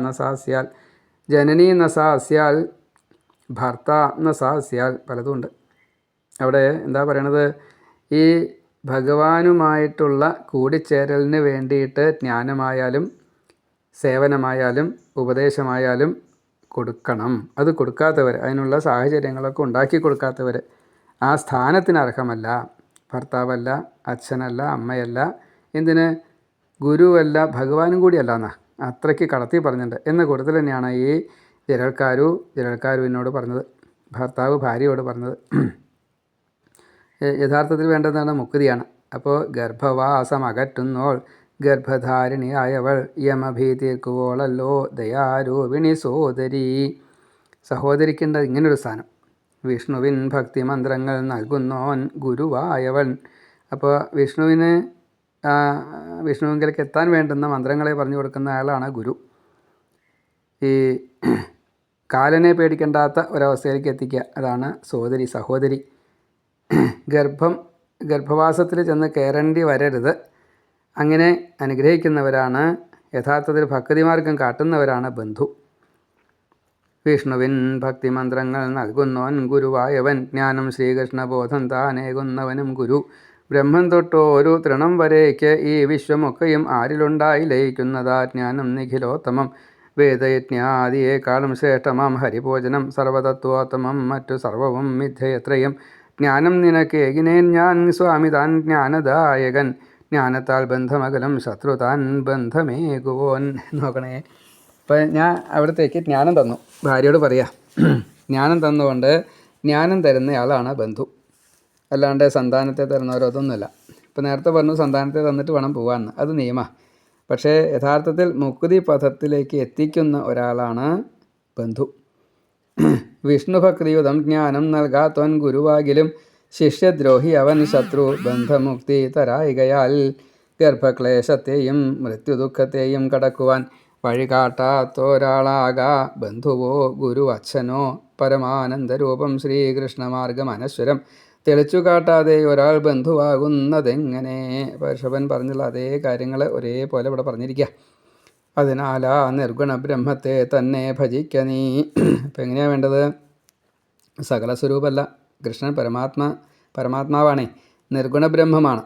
നസാസ്യാൽ ജനനീ നസാസ്യാൽ ഭർത്ത നസാസ്യാൽ, പലതുമുണ്ട്. അവിടെ എന്താ പറയണത്? ഈ ഭഗവാനുമായിട്ടുള്ള കൂടിച്ചേരലിന് വേണ്ടിയിട്ട് ജ്ഞാനമായാലും സേവനമായാലും ഉപദേശമായാലും കൊടുക്കണം. അത് കൊടുക്കാത്തവർ, അതിനുള്ള സാഹചര്യങ്ങളൊക്കെ ഉണ്ടാക്കി കൊടുക്കാത്തവർ ആ സ്ഥാനത്തിന് അർഹമല്ല. ഭർത്താവല്ല, അച്ഛനല്ല, അമ്മയല്ല, എന്തിന് ഗുരുവല്ല, ഭഗവാനും കൂടിയല്ല എന്നാ അത്രയ്ക്ക് കടത്തി പറഞ്ഞിട്ടുണ്ട്. എന്ന കൂട്ടത്തിൽ തന്നെയാണ് ഈ ജലൽക്കാരുവിനോട് പറഞ്ഞത്, ഭർത്താവ് ഭാര്യയോട് പറഞ്ഞത്. യഥാർത്ഥത്തിൽ വേണ്ടതാണ് മുക്തിയാണ്. അപ്പോൾ ഗർഭവാസം അകറ്റുന്നോൾ ഗർഭധാരിണിയായവൾ യമഭീതീർക്കുവോളല്ലോ ദയാരൂപിണി സഹോദരിക്കേണ്ടത് ഇങ്ങനൊരു സ്ഥാനം. വിഷ്ണുവിൻ ഭക്തി മന്ത്രങ്ങൾ നൽകുന്നോൻ ഗുരുവായവൻ. അപ്പോൾ വിഷ്ണുവിലേക്ക് എത്താൻ വേണ്ടുന്ന മന്ത്രങ്ങളെ പറഞ്ഞു കൊടുക്കുന്ന ആളാണ് ഗുരു. ഈ കാലനെ പേടിക്കേണ്ടാത്ത ഒരവസ്ഥയിലേക്ക് എത്തിക്കുക, അതാണ് സഹോദരി. ഗർഭവാസത്തിൽ ചെന്ന് കയറേണ്ടി വരരുത്. അങ്ങനെ അനുഗ്രഹിക്കുന്നവരാണ് യഥാർത്ഥത്തിൽ ഭക്തിമാർഗം കാട്ടുന്നവരാണ് ബന്ധു. വിഷ്ണുവിൻ ഭക്തിമന്ത്രങ്ങൾ നൽകുന്നവൻ ഗുരുവായവൻ, ജ്ഞാനം ശ്രീകൃഷ്ണബോധം താനേകുന്നവനും ഗുരു. ബ്രഹ്മം തൊട്ടോരു തൃണം വരേക്ക് ഈ വിശ്വമൊക്കെയും ആരിലുണ്ടായി ലയിക്കുന്നതാ ജ്ഞാനം നിഖിലോത്തമം. വേദയജ്ഞാദിയേക്കാളും ശ്രേഷ്ഠമാം ഹരിഭോജനം, സർവതത്വോത്തമം മറ്റു സർവവും മിഥ്യയത്രയും. ജ്ഞാനം നിനക്കേകിനേൻ ഞാൻ സ്വാമി താൻ ജ്ഞാനദായകൻ, ജ്ഞാനത്താൽ ബന്ധമകലം ശത്രു താൻ ബന്ധമേകുവോൻ. നോക്കണേ, ഇപ്പം ഞാൻ അവിടത്തേക്ക് ജ്ഞാനം തന്നു, ഭാര്യയോട് പറയാം. ജ്ഞാനം തന്നുകൊണ്ട് ജ്ഞാനം തരുന്നയാളാണ് ബന്ധു, അല്ലാണ്ട് സന്താനത്തെ തരുന്നവരോ അതൊന്നുമല്ല. ഇപ്പം നേരത്തെ പറഞ്ഞു സന്താനത്തെ തന്നിട്ട് വേണം പോകാമെന്ന്, അത് നിയമമാണ്. പക്ഷേ യഥാർത്ഥത്തിൽ മുക്തി പഥത്തിലേക്ക് എത്തിക്കുന്ന ഒരാളാണ് ബന്ധു. വിഷ്ണുഭക്തിയുതം ജ്ഞാനം നൽകാത്തവൻ ഗുരുവാകിലും, ശിഷ്യദ്രോഹി അവൻ ശത്രു ബന്ധമുക്തി തരായികയാൽ. ഗർഭക്ലേശത്തെയും മൃത്യുദുഃഖത്തെയും കടക്കുവാൻ വഴികാട്ടാത്തൊരാളാകാ ബന്ധുവോ ഗുരു അച്ഛനോ. പരമാനന്ദരൂപം ശ്രീകൃഷ്ണമാർഗം അനശ്വരം, തെളിച്ചു കാട്ടാതെ ഒരാൾ ബന്ധുവാകുന്നതെങ്ങനെ. ഋഷഭൻ പറഞ്ഞുള്ള അതേ കാര്യങ്ങൾ ഒരേപോലെ ഇവിടെ പറഞ്ഞിരിക്കുക. അതിനാലാ നിർഗുണ ബ്രഹ്മത്തെ തന്നെ ഭജിക്ക നീ. ഇപ്പം എങ്ങനെയാണ് വേണ്ടത്? സകല സ്വരൂപമല്ല, കൃഷ്ണൻ പരമാത്മാവാണേ, നിർഗുണ ബ്രഹ്മമാണ്.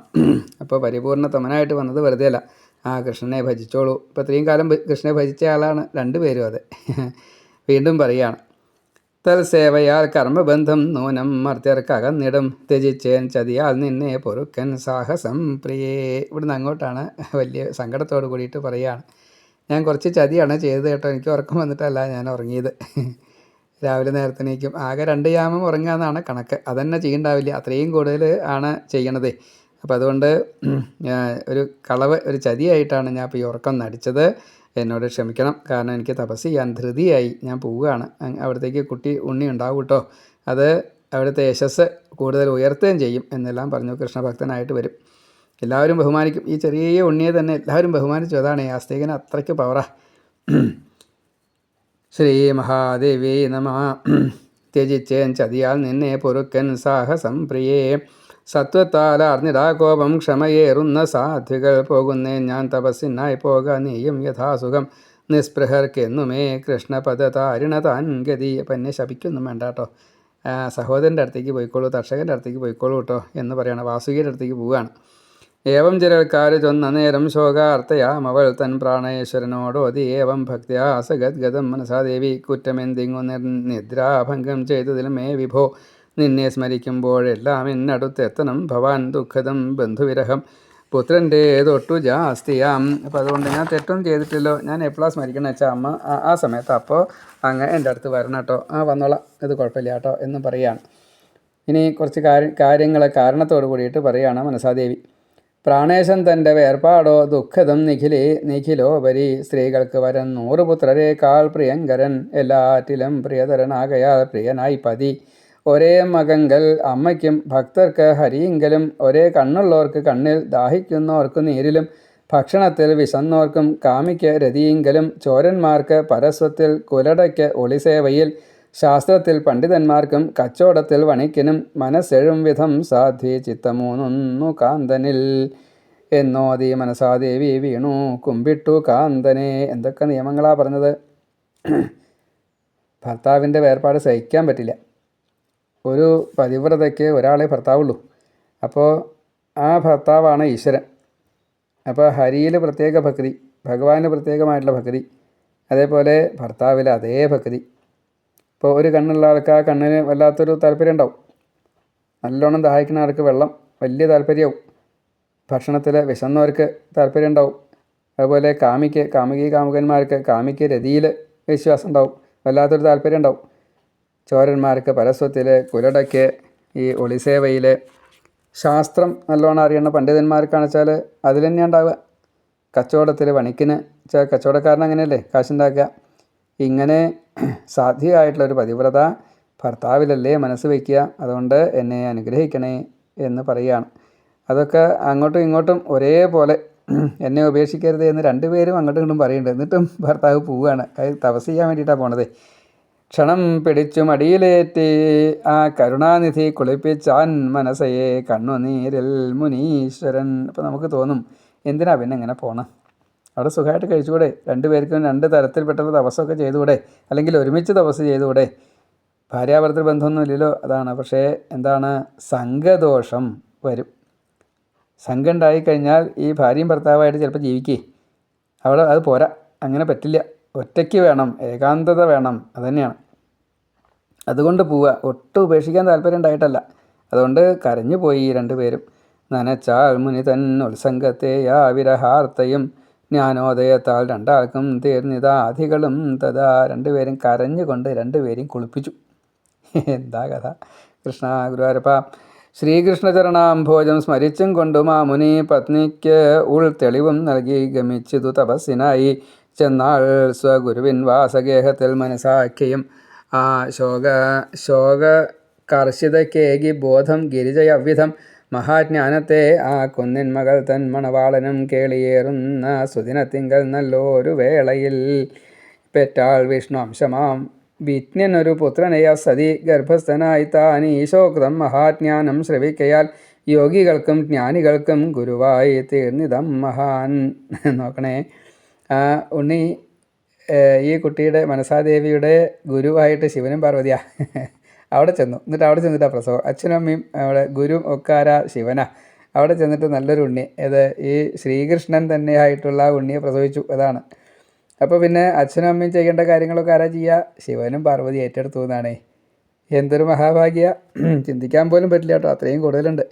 അപ്പോൾ പരിപൂർണതമനായിട്ട് വന്നത് വെറുതെ അല്ല, ആ കൃഷ്ണനെ ഭജിച്ചോളൂ. ഇപ്പോൾ ഇത്രയും കാലം കൃഷ്ണനെ ഭജിച്ച ആളാണ് രണ്ടുപേരും. അതെ, വീണ്ടും പറയുകയാണ്. തൽസേവയാൽ കർമ്മബന്ധം നൂനം മർത്യർക്കകന്നിടും, ത്യജിച്ചേൻ ചതിയാൽ നിന്നെ പൊറുക്കൻ സാഹസം പ്രിയേ. ഇവിടുന്ന് അങ്ങോട്ടാണ് വലിയ സങ്കടത്തോട് കൂടിയിട്ട് പറയുകയാണ്. ഞാൻ കുറച്ച് ചതിയാണ് ചെയ്തത് കേട്ടോ, എനിക്ക് ഉറക്കം വന്നിട്ടല്ല ഞാൻ ഉറങ്ങിയത്. രാവിലെ നേരത്തിനേക്കും ആകെ 2 യാമം ഉറങ്ങാമെന്നാണ് കണക്ക്, അതന്നെ ചെയ്യണ്ടാവില്ല, അത്രയും കൂടുതൽ ആണ് ചെയ്യണത്. അപ്പോൾ അതുകൊണ്ട് ഒരു ചതിയായിട്ടാണ് ഞാൻ ഇപ്പോൾ ഈ ഉറക്കം നടിച്ചത്, എന്നോട് ക്ഷമിക്കണം. കാരണം എനിക്ക് തപസ് ചെയ്യാൻ ധൃതിയായി, ഞാൻ പോവുകയാണ്. അവിടത്തേക്ക് ഉണ്ണി ഉണ്ടാവും കേട്ടോ, അത് അവിടുത്തെ യശസ് കൂടുതൽ ഉയർത്തുകയും ചെയ്യും എന്നെല്ലാം പറഞ്ഞു. കൃഷ്ണഭക്തനായിട്ട് വരും, എല്ലാവരും ബഹുമാനിക്കും. ഈ ചെറിയ ഉണ്ണിയെ തന്നെ എല്ലാവരും ബഹുമാനിച്ചു, അതാണ് ആസ്തികന് അത്രയ്ക്ക് പവറാ. ശ്രീ മഹാദേവി നമഃ. ത്യജിച്ചേൻ ചതിയാൽ നിന്നെ പൊറുക്കൻ സാഹസം പ്രിയേ, സത്വത്താലാർന്നിടാ കോപം ക്ഷമയേറുന്ന സാധ്വികൾ. പോകുന്നേ ഞാൻ തപസ്സിനായി പോക നീയും യഥാസുഖം, നിസ്പൃഹർക്കെന്നുമേ കൃഷ്ണപദ താരിണ താൻ ഗതി. അപ്പം എന്നെ ശപിക്കൊന്നും വേണ്ട കേട്ടോ, സഹോദരൻ്റെ അടുത്തേക്ക് പോയിക്കോളൂ, തർഷകൻ്റെ അടുത്തേക്ക് പോയിക്കോളൂ കേട്ടോ എന്ന് പറയണം. വാസുകിയുടെ അടുത്തേക്ക് പോവുകയാണ്. ഏവം ചിരൽക്കാര് ചൊന്ന നേരം ശോകാർത്തയാമവൾ തൻ പ്രാണേശ്വരനോടോതി, ഏവം ഭക്തിയാ സഗദ്ഗതം മനസാദേവി. കുറ്റമെന്തിങ്ങു നിദ്രാഭംഗം ചെയ്തതിലും മേ വിഭോ, നിന്നെ സ്മരിക്കുമ്പോഴെല്ലാം എന്നടുത്തെത്തണം ഭവാൻ. ദുഃഖദം ബന്ധുവിരഹം പുത്രൻ്റെ തൊട്ടു ജാസ്തിയാം. അപ്പോൾ അതുകൊണ്ട് ഞാൻ തെറ്റൊന്നും ചെയ്തിട്ടില്ലോ, ഞാൻ എപ്പോഴാണ് സ്മരിക്കണം വെച്ചാൽ അമ്മ ആ സമയത്ത് അപ്പോൾ അങ്ങ് എൻ്റെ അടുത്ത് വരണം കേട്ടോ, വന്നോളാം, ഇത് കുഴപ്പമില്ല കേട്ടോ എന്ന് പറയുകയാണ്. ഇനി കുറച്ച് കാര്യങ്ങൾ കാരണത്തോട് കൂടിയിട്ട് പറയുകയാണ് മനസാദേവി. പ്രാണേശൻ തൻ്റെ വേർപാടോ ദുഃഖദം നിഖിലോപരി, സ്ത്രീകൾക്ക് വരൻ 100 പുത്രരേക്കാൾ പ്രിയങ്കരൻ, എല്ലാറ്റിലും പ്രിയതരനാകയാൽ പ്രിയനായി പതി. ഒരേ മകങ്കൽ അമ്മയ്ക്കും ഭക്തർക്ക് ഹരിയെങ്കിലും, ഒരേ കണ്ണുള്ളവർക്ക് കണ്ണിൽ, ദാഹിക്കുന്നവർക്ക് നീരിലും, ഭക്ഷണത്തിൽ വിശന്നോർക്കും കാമിക്ക് രതിയെങ്കിലും, ചോരന്മാർക്ക് പരസ്വത്തിൽ, കുലടയ്ക്ക് ഒളിസേവയിൽ, ശാസ്ത്രത്തിൽ പണ്ഡിതന്മാർക്കും കച്ചവടത്തിൽ വണിക്കിനും, മനസ്സെഴും വിധം സാധ്വി ചിത്തമൂന്നൊന്നു കാന്തനിൽ. എന്നോതി മനസാദേവി വീണു കുമ്പിട്ടു കാന്തനെ. എന്തൊക്കെ നിയമങ്ങളാണ് പറഞ്ഞത്! ഭർത്താവിൻ്റെ വേർപാട് സഹിക്കാൻ പറ്റില്ല. ഒരു പതിവ്രതയ്ക്ക് ഒരാളെ ഭർത്താവുള്ളൂ, അപ്പോൾ ആ ഭർത്താവാണ് ഈശ്വരൻ. അപ്പോൾ ഹരിയിൽ പ്രത്യേക ഭക്തി, ഭഗവാന് പ്രത്യേകമായിട്ടുള്ള ഭക്തി, അതേപോലെ ഭർത്താവിൽ അതേ ഭക്തി. ഇപ്പോൾ ഒരു കണ്ണുള്ള ആൾക്ക് ആ കണ്ണിന് വല്ലാത്തൊരു താല്പര്യം ഉണ്ടാവും, നല്ലോണം ദാഹിക്കുന്ന ആൾക്ക് വെള്ളം വലിയ താല്പര്യമാവും, ഭക്ഷണത്തിൽ വിശന്നവർക്ക് താല്പര്യം ഉണ്ടാവും, അതുപോലെ കാമുകന്മാർക്ക് കാമിക്ക് രതിയിൽ വിശ്വാസം ഉണ്ടാവും, വല്ലാത്തൊരു താല്പര്യം ഉണ്ടാവും, ചോരന്മാർക്ക് പരസ്വത്തിൽ, കുലടയ്ക്ക് ഈ ഒളിസേവയിൽ, ശാസ്ത്രം നല്ലോണം അറിയണ പണ്ഡിതന്മാർക്കാണെന്ന് വെച്ചാൽ അതിൽ തന്നെ ഉണ്ടാവുക, കച്ചവടത്തിൽ വണിക്കിന് വെച്ചാൽ കച്ചവടക്കാരൻ അങ്ങനെയല്ലേ കാശുണ്ടാക്കുക. ഇങ്ങനെ സാധ്യമായിട്ടുള്ളൊരു പതിവ്രത ഭർത്താവിലല്ലേ മനസ്സ് വയ്ക്കുക, അതുകൊണ്ട് എന്നെ അനുഗ്രഹിക്കണേ എന്ന് പറയുകയാണ്. അതൊക്കെ അങ്ങോട്ടും ഇങ്ങോട്ടും ഒരേപോലെ എന്നെ ഉപേക്ഷിക്കരുത് എന്ന് 2 പേരും അങ്ങോട്ടും ഇങ്ങോട്ടും പറയുന്നുണ്ട്. എന്നിട്ടും ഭർത്താവ് പോവുകയാണ്, അത് തപസ് ചെയ്യാൻ വേണ്ടിയിട്ടാണ് പോണത്. ക്ഷണം പിടിച്ചു മടിയിലേറ്റി ആ കരുണാനിധി കുളിപ്പിച്ചാൻ മനസ്സയെ കണ്ണുനീരിൽ മുനീശ്വരൻ. അപ്പോൾ നമുക്ക് തോന്നും എന്തിനാ പിന്നെ ഇങ്ങനെ പോണം, അവിടെ സുഖമായിട്ട് കഴിച്ചുകൂടെ? രണ്ടുപേർക്കും രണ്ട് തരത്തിൽപ്പെട്ടുള്ള തപസ്സൊക്കെ ചെയ്തുകൂടെ? അല്ലെങ്കിൽ ഒരുമിച്ച് തപസ് ചെയ്തുകൂടെ? ഭാര്യാഭർത്തൃ ബന്ധമൊന്നുമില്ലല്ലോ, അതാണ്. പക്ഷേ എന്താണ്, സംഘദോഷം വരും. സംഘം ഉണ്ടായിക്കഴിഞ്ഞാൽ ഈ ഭാര്യയും ഭർത്താവായിട്ട് ചിലപ്പോൾ ജീവിക്കേ, അവിടെ അത് പോരാ, അങ്ങനെ പറ്റില്ല. ഒറ്റയ്ക്ക് വേണം, ഏകാന്തത വേണം, അതുതന്നെയാണ്. അതുകൊണ്ട് പോവുക, ഒട്ടും ഉപേക്ഷിക്കാൻ താല്പര്യം ഉണ്ടായിട്ടല്ല. അതുകൊണ്ട് കരഞ്ഞു പോയി രണ്ടുപേരും. നനച്ചാൽ മുനി തൻ ഉത്സംഗത്തെ യാ വിരഹാർത്തയും ജ്ഞാനോദയത്താൽ രണ്ടാൾക്കും തീർന്നിതാധികളും തഥാ. രണ്ടുപേരും കരഞ്ഞുകൊണ്ട് രണ്ടുപേരും കുളിപ്പിച്ചു. എന്താ കഥ! കൃഷ്ണ ഗുരുവായൂരപ്പ. ശ്രീകൃഷ്ണചരണാംഭോജം സ്മരിച്ചും കൊണ്ടും ആ മുനി പത്നിക്ക് തെളിവും നൽകി ഗമിച്ചിതു തപസ്സിനായി. ചെന്നാൾ സ്വഗുരുവിൻ വാസഗേഹത്തിൽ മനസാഖ്യയും ആ ശോക കർഷിതക്കേകി ബോധം ഗിരിജയവ്വിധം മഹാജ്ഞാനത്തെ ആ കുന്നിൻ മകൾ തൻ മണവാളനും കേളിയേറുന്ന സുദിനത്തിങ്കൽ നല്ലൊരു വേളയിൽ പെറ്റാൾ വിഷ്ണു അംശമാം വിജ്ഞനൊരു പുത്രനെയ സതി ഗർഭസ്ഥനായി താൻ ഈശോകൃതം മഹാജ്ഞാനം ശ്രവിക്കയാൽ യോഗികൾക്കും ജ്ഞാനികൾക്കും ഗുരുവായി തീർന്നിതം മഹാൻ. നോക്കണേ, ഉണ്ണി ഈ കുട്ടിയുടെ മനസാദേവിയുടെ ഗുരുവായിട്ട് ശിവനും പാർവതിയാ. അവിടെ ചെന്നു. എന്നിട്ട് അവിടെ ചെന്നിട്ടാ പ്രസവം. അച്ഛനും അമ്മയും അവിടെ ഗുരു ഒക്കാര ശിവനാ. അവിടെ ചെന്നിട്ട് നല്ലൊരു ഉണ്ണി, ഈ ശ്രീകൃഷ്ണൻ തന്നെയായിട്ടുള്ള ഉണ്ണിയെ പ്രസവിച്ചു. അതാണ്. അപ്പോൾ പിന്നെ അച്ഛനും അമ്മയും ചെയ്യേണ്ട കാര്യങ്ങളൊക്കെ ആരാ ചെയ്യുക? ശിവനും പാർവതി ഏറ്റെടുത്തു എന്നാണേ. എന്തൊരു മഹാഭാഗ്യ! ചിന്തിക്കാൻ പോലും പറ്റില്ല കേട്ടോ, അത്രയും കൂടുതലുണ്ട്.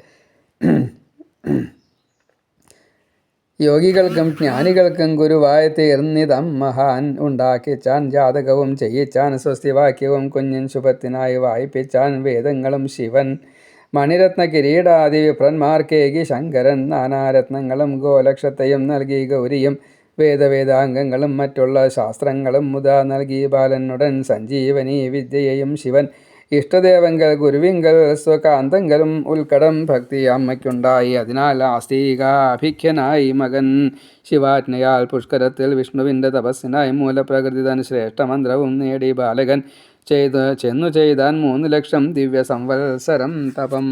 യോഗികൾക്കും ജ്ഞാനികൾക്കും ഗുരുവായി തീർന്നിതം മഹാൻ. ഉണ്ടാക്കിച്ചാൻ ജാതകവും ചെയ്യിച്ചാൻ സ്വസ്തിവാക്യവും കുഞ്ഞിൻ ശുഭത്തിനായി വായിപ്പിച്ചാൻ വേദങ്ങളും ശിവൻ. മണിരത്ന കിരീടാദി വിപ്രന്മാർക്കേകി ശങ്കരൻ. നാനാരത്നങ്ങളും ഗോലക്ഷത്തെയും നൽകി ഗൗരിയും വേദവേദാംഗങ്ങളും മറ്റുള്ള ശാസ്ത്രങ്ങളും മുതാ നൽകി ബാലനുടൻ സഞ്ജീവനി വിദ്യയെയും ശിവൻ. ഇഷ്ടദേവങ്കൽ ഗുരുവിങ്കൽ സ്വകാന്തങ്കലും ഉൽക്കടം ഭക്തി അമ്മയ്ക്കുണ്ടായി. അതിനാൽ ആസ്തികാഭിഖ്യനായി മകൻ. ശിവാജ്ഞയാൽ പുഷ്കരത്തിൽ വിഷ്ണുവിൻ്റെ തപസ്സിനായി മൂലപ്രകൃതി തൻ ശ്രേഷ്ഠമന്ത്രവും നേടി ബാലകൻ ചെന്നു ചെയ്താൻ 3 ലക്ഷം ദിവ്യ സംവത്സരം തപം.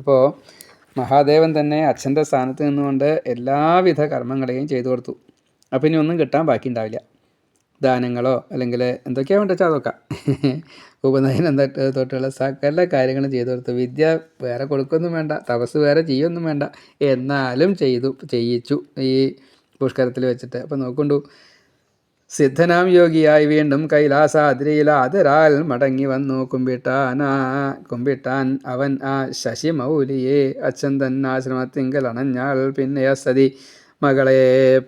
അപ്പോൾ മഹാദേവൻ തന്നെ അച്ഛൻ്റെ സ്ഥാനത്ത് നിന്നുകൊണ്ട് എല്ലാവിധ കർമ്മങ്ങളെയും ചെയ്തു കൊടുത്തു. അപ്പം ഇനി ഒന്നും കിട്ടാൻ ബാക്കിയുണ്ടാവില്ല. ദാനങ്ങളോ അല്ലെങ്കിൽ എന്തൊക്കെയാണ് വേണ്ട വെച്ചാൽ അതൊക്കെ ഉപനയനം തൊട്ടുള്ള സകല കാര്യങ്ങളും ചെയ്തു കൊടുത്തു. വിദ്യ വേറെ കൊടുക്കൊന്നും വേണ്ട, തപസ് വേറെ ചെയ്യൊന്നും വേണ്ട, എന്നാലും ചെയ്യിച്ചു ഈ പുഷ്കരത്തിൽ വെച്ചിട്ട്. അപ്പം നോക്കൊണ്ടു, സിദ്ധനാം യോഗിയായി വീണ്ടും കൈലാസാദ്രിയിലാദരാൽ മടങ്ങി വന്നു കുമ്പിട്ടാൻ അവൻ ആ ശശിമൗലിയെ. അച്ഛൻ തൻ ആശ്രമത്തിങ്കൽ അണഞ്ഞാൾ പിന്നെ സതി മകളെ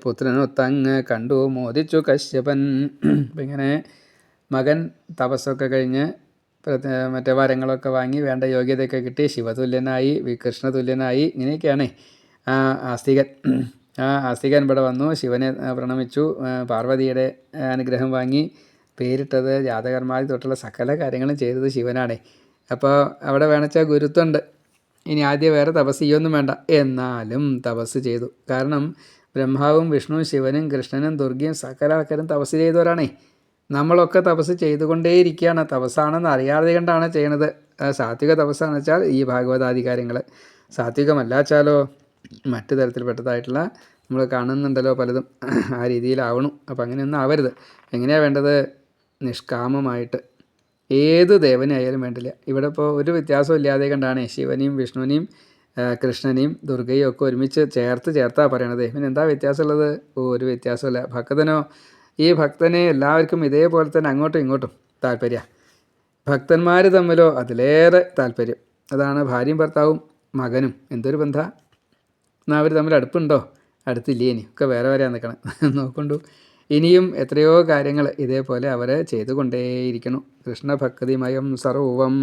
പുത്രനൊത്തങ്ങ് കണ്ടു മോദിച്ചു കശ്യപൻ. അപ്പം ഇങ്ങനെ മകൻ തപസ്സൊക്കെ കഴിഞ്ഞ് മറ്റേ വരങ്ങളൊക്കെ വാങ്ങി വേണ്ട യോഗ്യതയൊക്കെ കിട്ടി, ശിവതുല്യനായി, കൃഷ്ണതുല്യനായി, ഇങ്ങനെയൊക്കെയാണ് ആസ്തികൻ ഇവിടെ വന്നു, ശിവനെ പ്രണമിച്ചു, പാർവതിയുടെ അനുഗ്രഹം വാങ്ങി. പേരിട്ടത് ജാതകർമാരി തൊട്ടുള്ള സകല കാര്യങ്ങളും ചെയ്തത് ശിവനാണ്. അപ്പോൾ അവിടെ വേണമെച്ചാൽ ഗുരുത്വമുണ്ട്. ഇനി ആദ്യം വേറെ തപസ് ചെയ്യൊന്നും വേണ്ട, എന്നാലും തപസ് ചെയ്തു. കാരണം ബ്രഹ്മാവും വിഷ്ണുവും ശിവനും കൃഷ്ണനും ദുർഗയും സകല ആൾക്കാരും തപസ് ചെയ്തവരാണേ. നമ്മളൊക്കെ തപസ് ചെയ്തുകൊണ്ടേയിരിക്കുകയാണ്. തപസ്സാണെന്ന് അറിയാതെ കൊണ്ടാണ് ചെയ്യണത്. സാത്വിക തപസ്സാണെന്ന് വെച്ചാൽ ഈ ഭാഗവതാധികാരങ്ങൾ, സാത്വികമല്ലാച്ചാലോ മറ്റു തരത്തിൽപ്പെട്ടതായിട്ടുള്ള നമ്മൾ കാണുന്നുണ്ടല്ലോ പലതും, ആ രീതിയിലാവണം. അപ്പം അങ്ങനെയൊന്നും ആവരുത്. എങ്ങനെയാണ് വേണ്ടത്? നിഷ്കാമമായിട്ട് ഏത് ദേവനായാലും വേണ്ടില്ല. ഇവിടെ ഇപ്പോൾ ഒരു വ്യത്യാസവും ഇല്ലാതെ കണ്ടാണ് ശിവനെയും വിഷ്ണുവിനെയും കൃഷ്ണനെയും ദുർഗയും ഒക്കെ ഒരുമിച്ച് ചേർത്താ പറയണത്. പിന്നെ എന്താ വ്യത്യാസമുള്ളത്? ഒരു വ്യത്യാസമില്ല. ഭക്തനോ, ഈ ഭക്തനെ എല്ലാവർക്കും ഇതേപോലെ തന്നെ അങ്ങോട്ടും ഇങ്ങോട്ടും താല്പര്യമാണ്. ഭക്തന്മാർ തമ്മിലോ അതിലേറെ താല്പര്യം. അതാണ് ഭാര്യയും ഭർത്താവും മകനും. എന്തൊരു ബന്ധം! എന്നാൽ അവർ തമ്മിൽ അടുപ്പുണ്ടോ? അടുത്തില്ലേ? ഇനി ഒക്കെ വേറെ നിൽക്കണം. നോക്കൊണ്ടു, ഇനിയും എത്രയോ കാര്യങ്ങൾ ഇതേപോലെ അവർ ചെയ്തുകൊണ്ടേയിരിക്കണം. കൃഷ്ണഭക്തിമയം സർവം.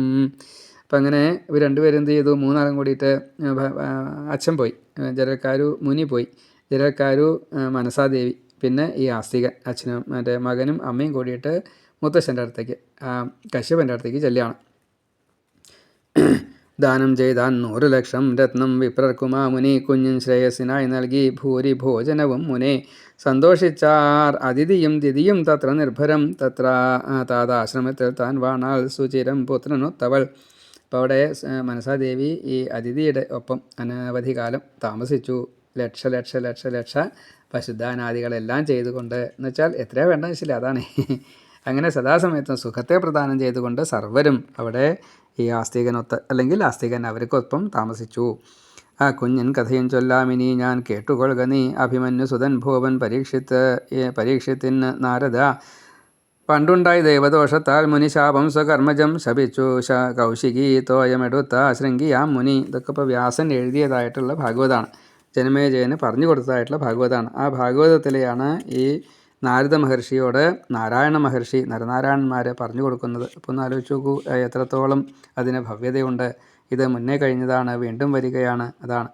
അപ്പം അങ്ങനെ ഇവർ രണ്ടുപേരും എന്ത് ചെയ്തു? 3 കൂടിയിട്ട് അച്ഛൻ പോയി, ജരൽക്കാരു മുനി പോയി, ജരൽക്കാരു മനസാദേവി, പിന്നെ ഈ ആസ്തികൻ അച്ഛനും മറ്റേ മകനും അമ്മയും കൂടിയിട്ട് മുത്തശ്ശൻ്റെ അടുത്തേക്ക്, കശ്യപൻ്റെ അടുത്തേക്ക് ചെല്ലുകയാണ്. ദാനം ചെയ്താൻ 100 ലക്ഷം രത്നം വിപ്രർക്കുമാ മുനി. കുഞ്ഞിൻ ശ്രേയസ്സിനായി നൽകി ഭൂരി ഭോജനവും മുനെ. സന്തോഷിച്ചാർ അതിഥിയും ദിതിയും തത്ര നിർഭരം. താതാശ്രമത്തിൽ താൻ വാണാൾ സുചിരം പുത്രനൊത്തവൾ. അപ്പോൾ അവിടെ മനസാദേവി ഈ അതിഥിയുടെ ഒപ്പം അനവധി കാലം താമസിച്ചു. ലക്ഷ ലക്ഷ ലക്ഷ ലക്ഷ പശുദാനാദികളെല്ലാം ചെയ്തുകൊണ്ട് എന്ന് വെച്ചാൽ എത്രയാണ് വേണ്ടെന്ന് വെച്ചില്ല അതാണ്. അങ്ങനെ സദാസമയത്തും സുഖത്തെ പ്രദാനം ചെയ്തുകൊണ്ട് സർവരും അവിടെ ഈ ആസ്തികനൊത്ത് അല്ലെങ്കിൽ ആസ്തികൻ അവർക്കൊപ്പം താമസിച്ചു. ആ കുഞ്ഞൻ കഥയും ചൊല്ലാമിനി ഞാൻ കേട്ടുകൊള്ളുക നീ. അഭിമന്യു സുതൻ ഭൂപൻ പരീക്ഷത്തിന് നാരദ പണ്ടുണ്ടായി ദൈവദോഷത്താൽ മുനിശാപം സ്വകർമ്മജം ശപിച്ചു കൗശികി തോയമെടുത്ത ശൃംഗിയാം മുനി. ഇതൊക്കെ ഇപ്പോൾ വ്യാസൻ എഴുതിയതായിട്ടുള്ള ഭാഗവതമാണ്, ജനമേജയന് പറഞ്ഞു കൊടുത്തതായിട്ടുള്ള ഭാഗവതമാണ്. ആ ഭാഗവതത്തിലെയാണ് ഈ നാരദ മഹർഷിയോട് നാരായണ മഹർഷി നരനാരായണന്മാരെ പറഞ്ഞു കൊടുക്കുന്നത്. അപ്പോൾ ഒന്ന് ആലോചിച്ച് നോക്കൂ എത്രത്തോളം അതിന് ഭവ്യതയുണ്ട്. ഇത് മുന്നേ കഴിഞ്ഞതാണ്, വീണ്ടും വരികയാണ്. അതാണ്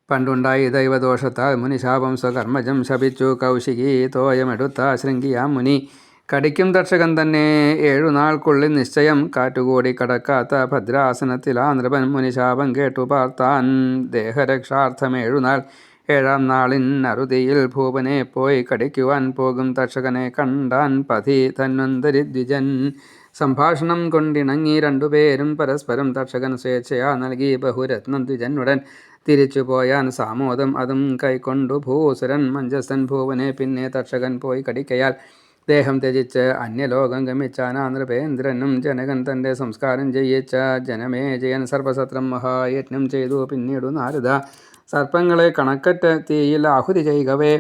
പണ്ടുണ്ടായി ദൈവദോഷത്താൽ മുനിശാപം സ്വകർമ്മജം ശപിച്ചു കൗശികി തോയമെടുത്ത ശൃംഗിയാം മുനി. കടിക്കും തക്ഷകൻ തന്നെ 7 നാൾക്കുള്ളിൽ നിശ്ചയം കാറ്റുകൂടി കടക്കാത്ത ഭദ്രാസനത്തിലാ നൃപൻ മുനിശാപം കേട്ടു പാർത്താൻ ദേഹരക്ഷാർത്ഥം 7 നാൾ. 7-ാം നാളിൻ അറുതിയിൽ ഭൂപനെ പോയി കടിക്കുവാൻ പോകും തക്ഷകനെ കണ്ടാൻ പതി ധന്വന്തരി ദ്വിജൻ. സംഭാഷണം കൊണ്ടിണങ്ങി രണ്ടുപേരും പരസ്പരം തക്ഷകൻ സ്വേച്ഛയാ നൽകി ബഹുരത്നം ദ്വിജനുടൻ തിരിച്ചു പോയാൻ സാമോദം അതും കൈക്കൊണ്ടു ഭൂസുരൻ മഞ്ജസൻ ഭൂവനെ. പിന്നെ തക്ഷകൻ പോയി കടിക്കയാൽ ദേഹം ത്യജിച്ച് അന്യലോകം ഗമിച്ചാനാ നൃപേന്ദ്രനും. ജനകൻ തൻ്റെ സംസ്കാരം ചെയ്യിച്ച ജനമേജയൻ സർപ്പസത്രം മഹായജ്ഞം ചെയ്തു. പിന്നീടു നാരദ സർപ്പങ്ങളെ കണക്കറ്റ തീയിൽ ആഹുതി ചെയ്യവേ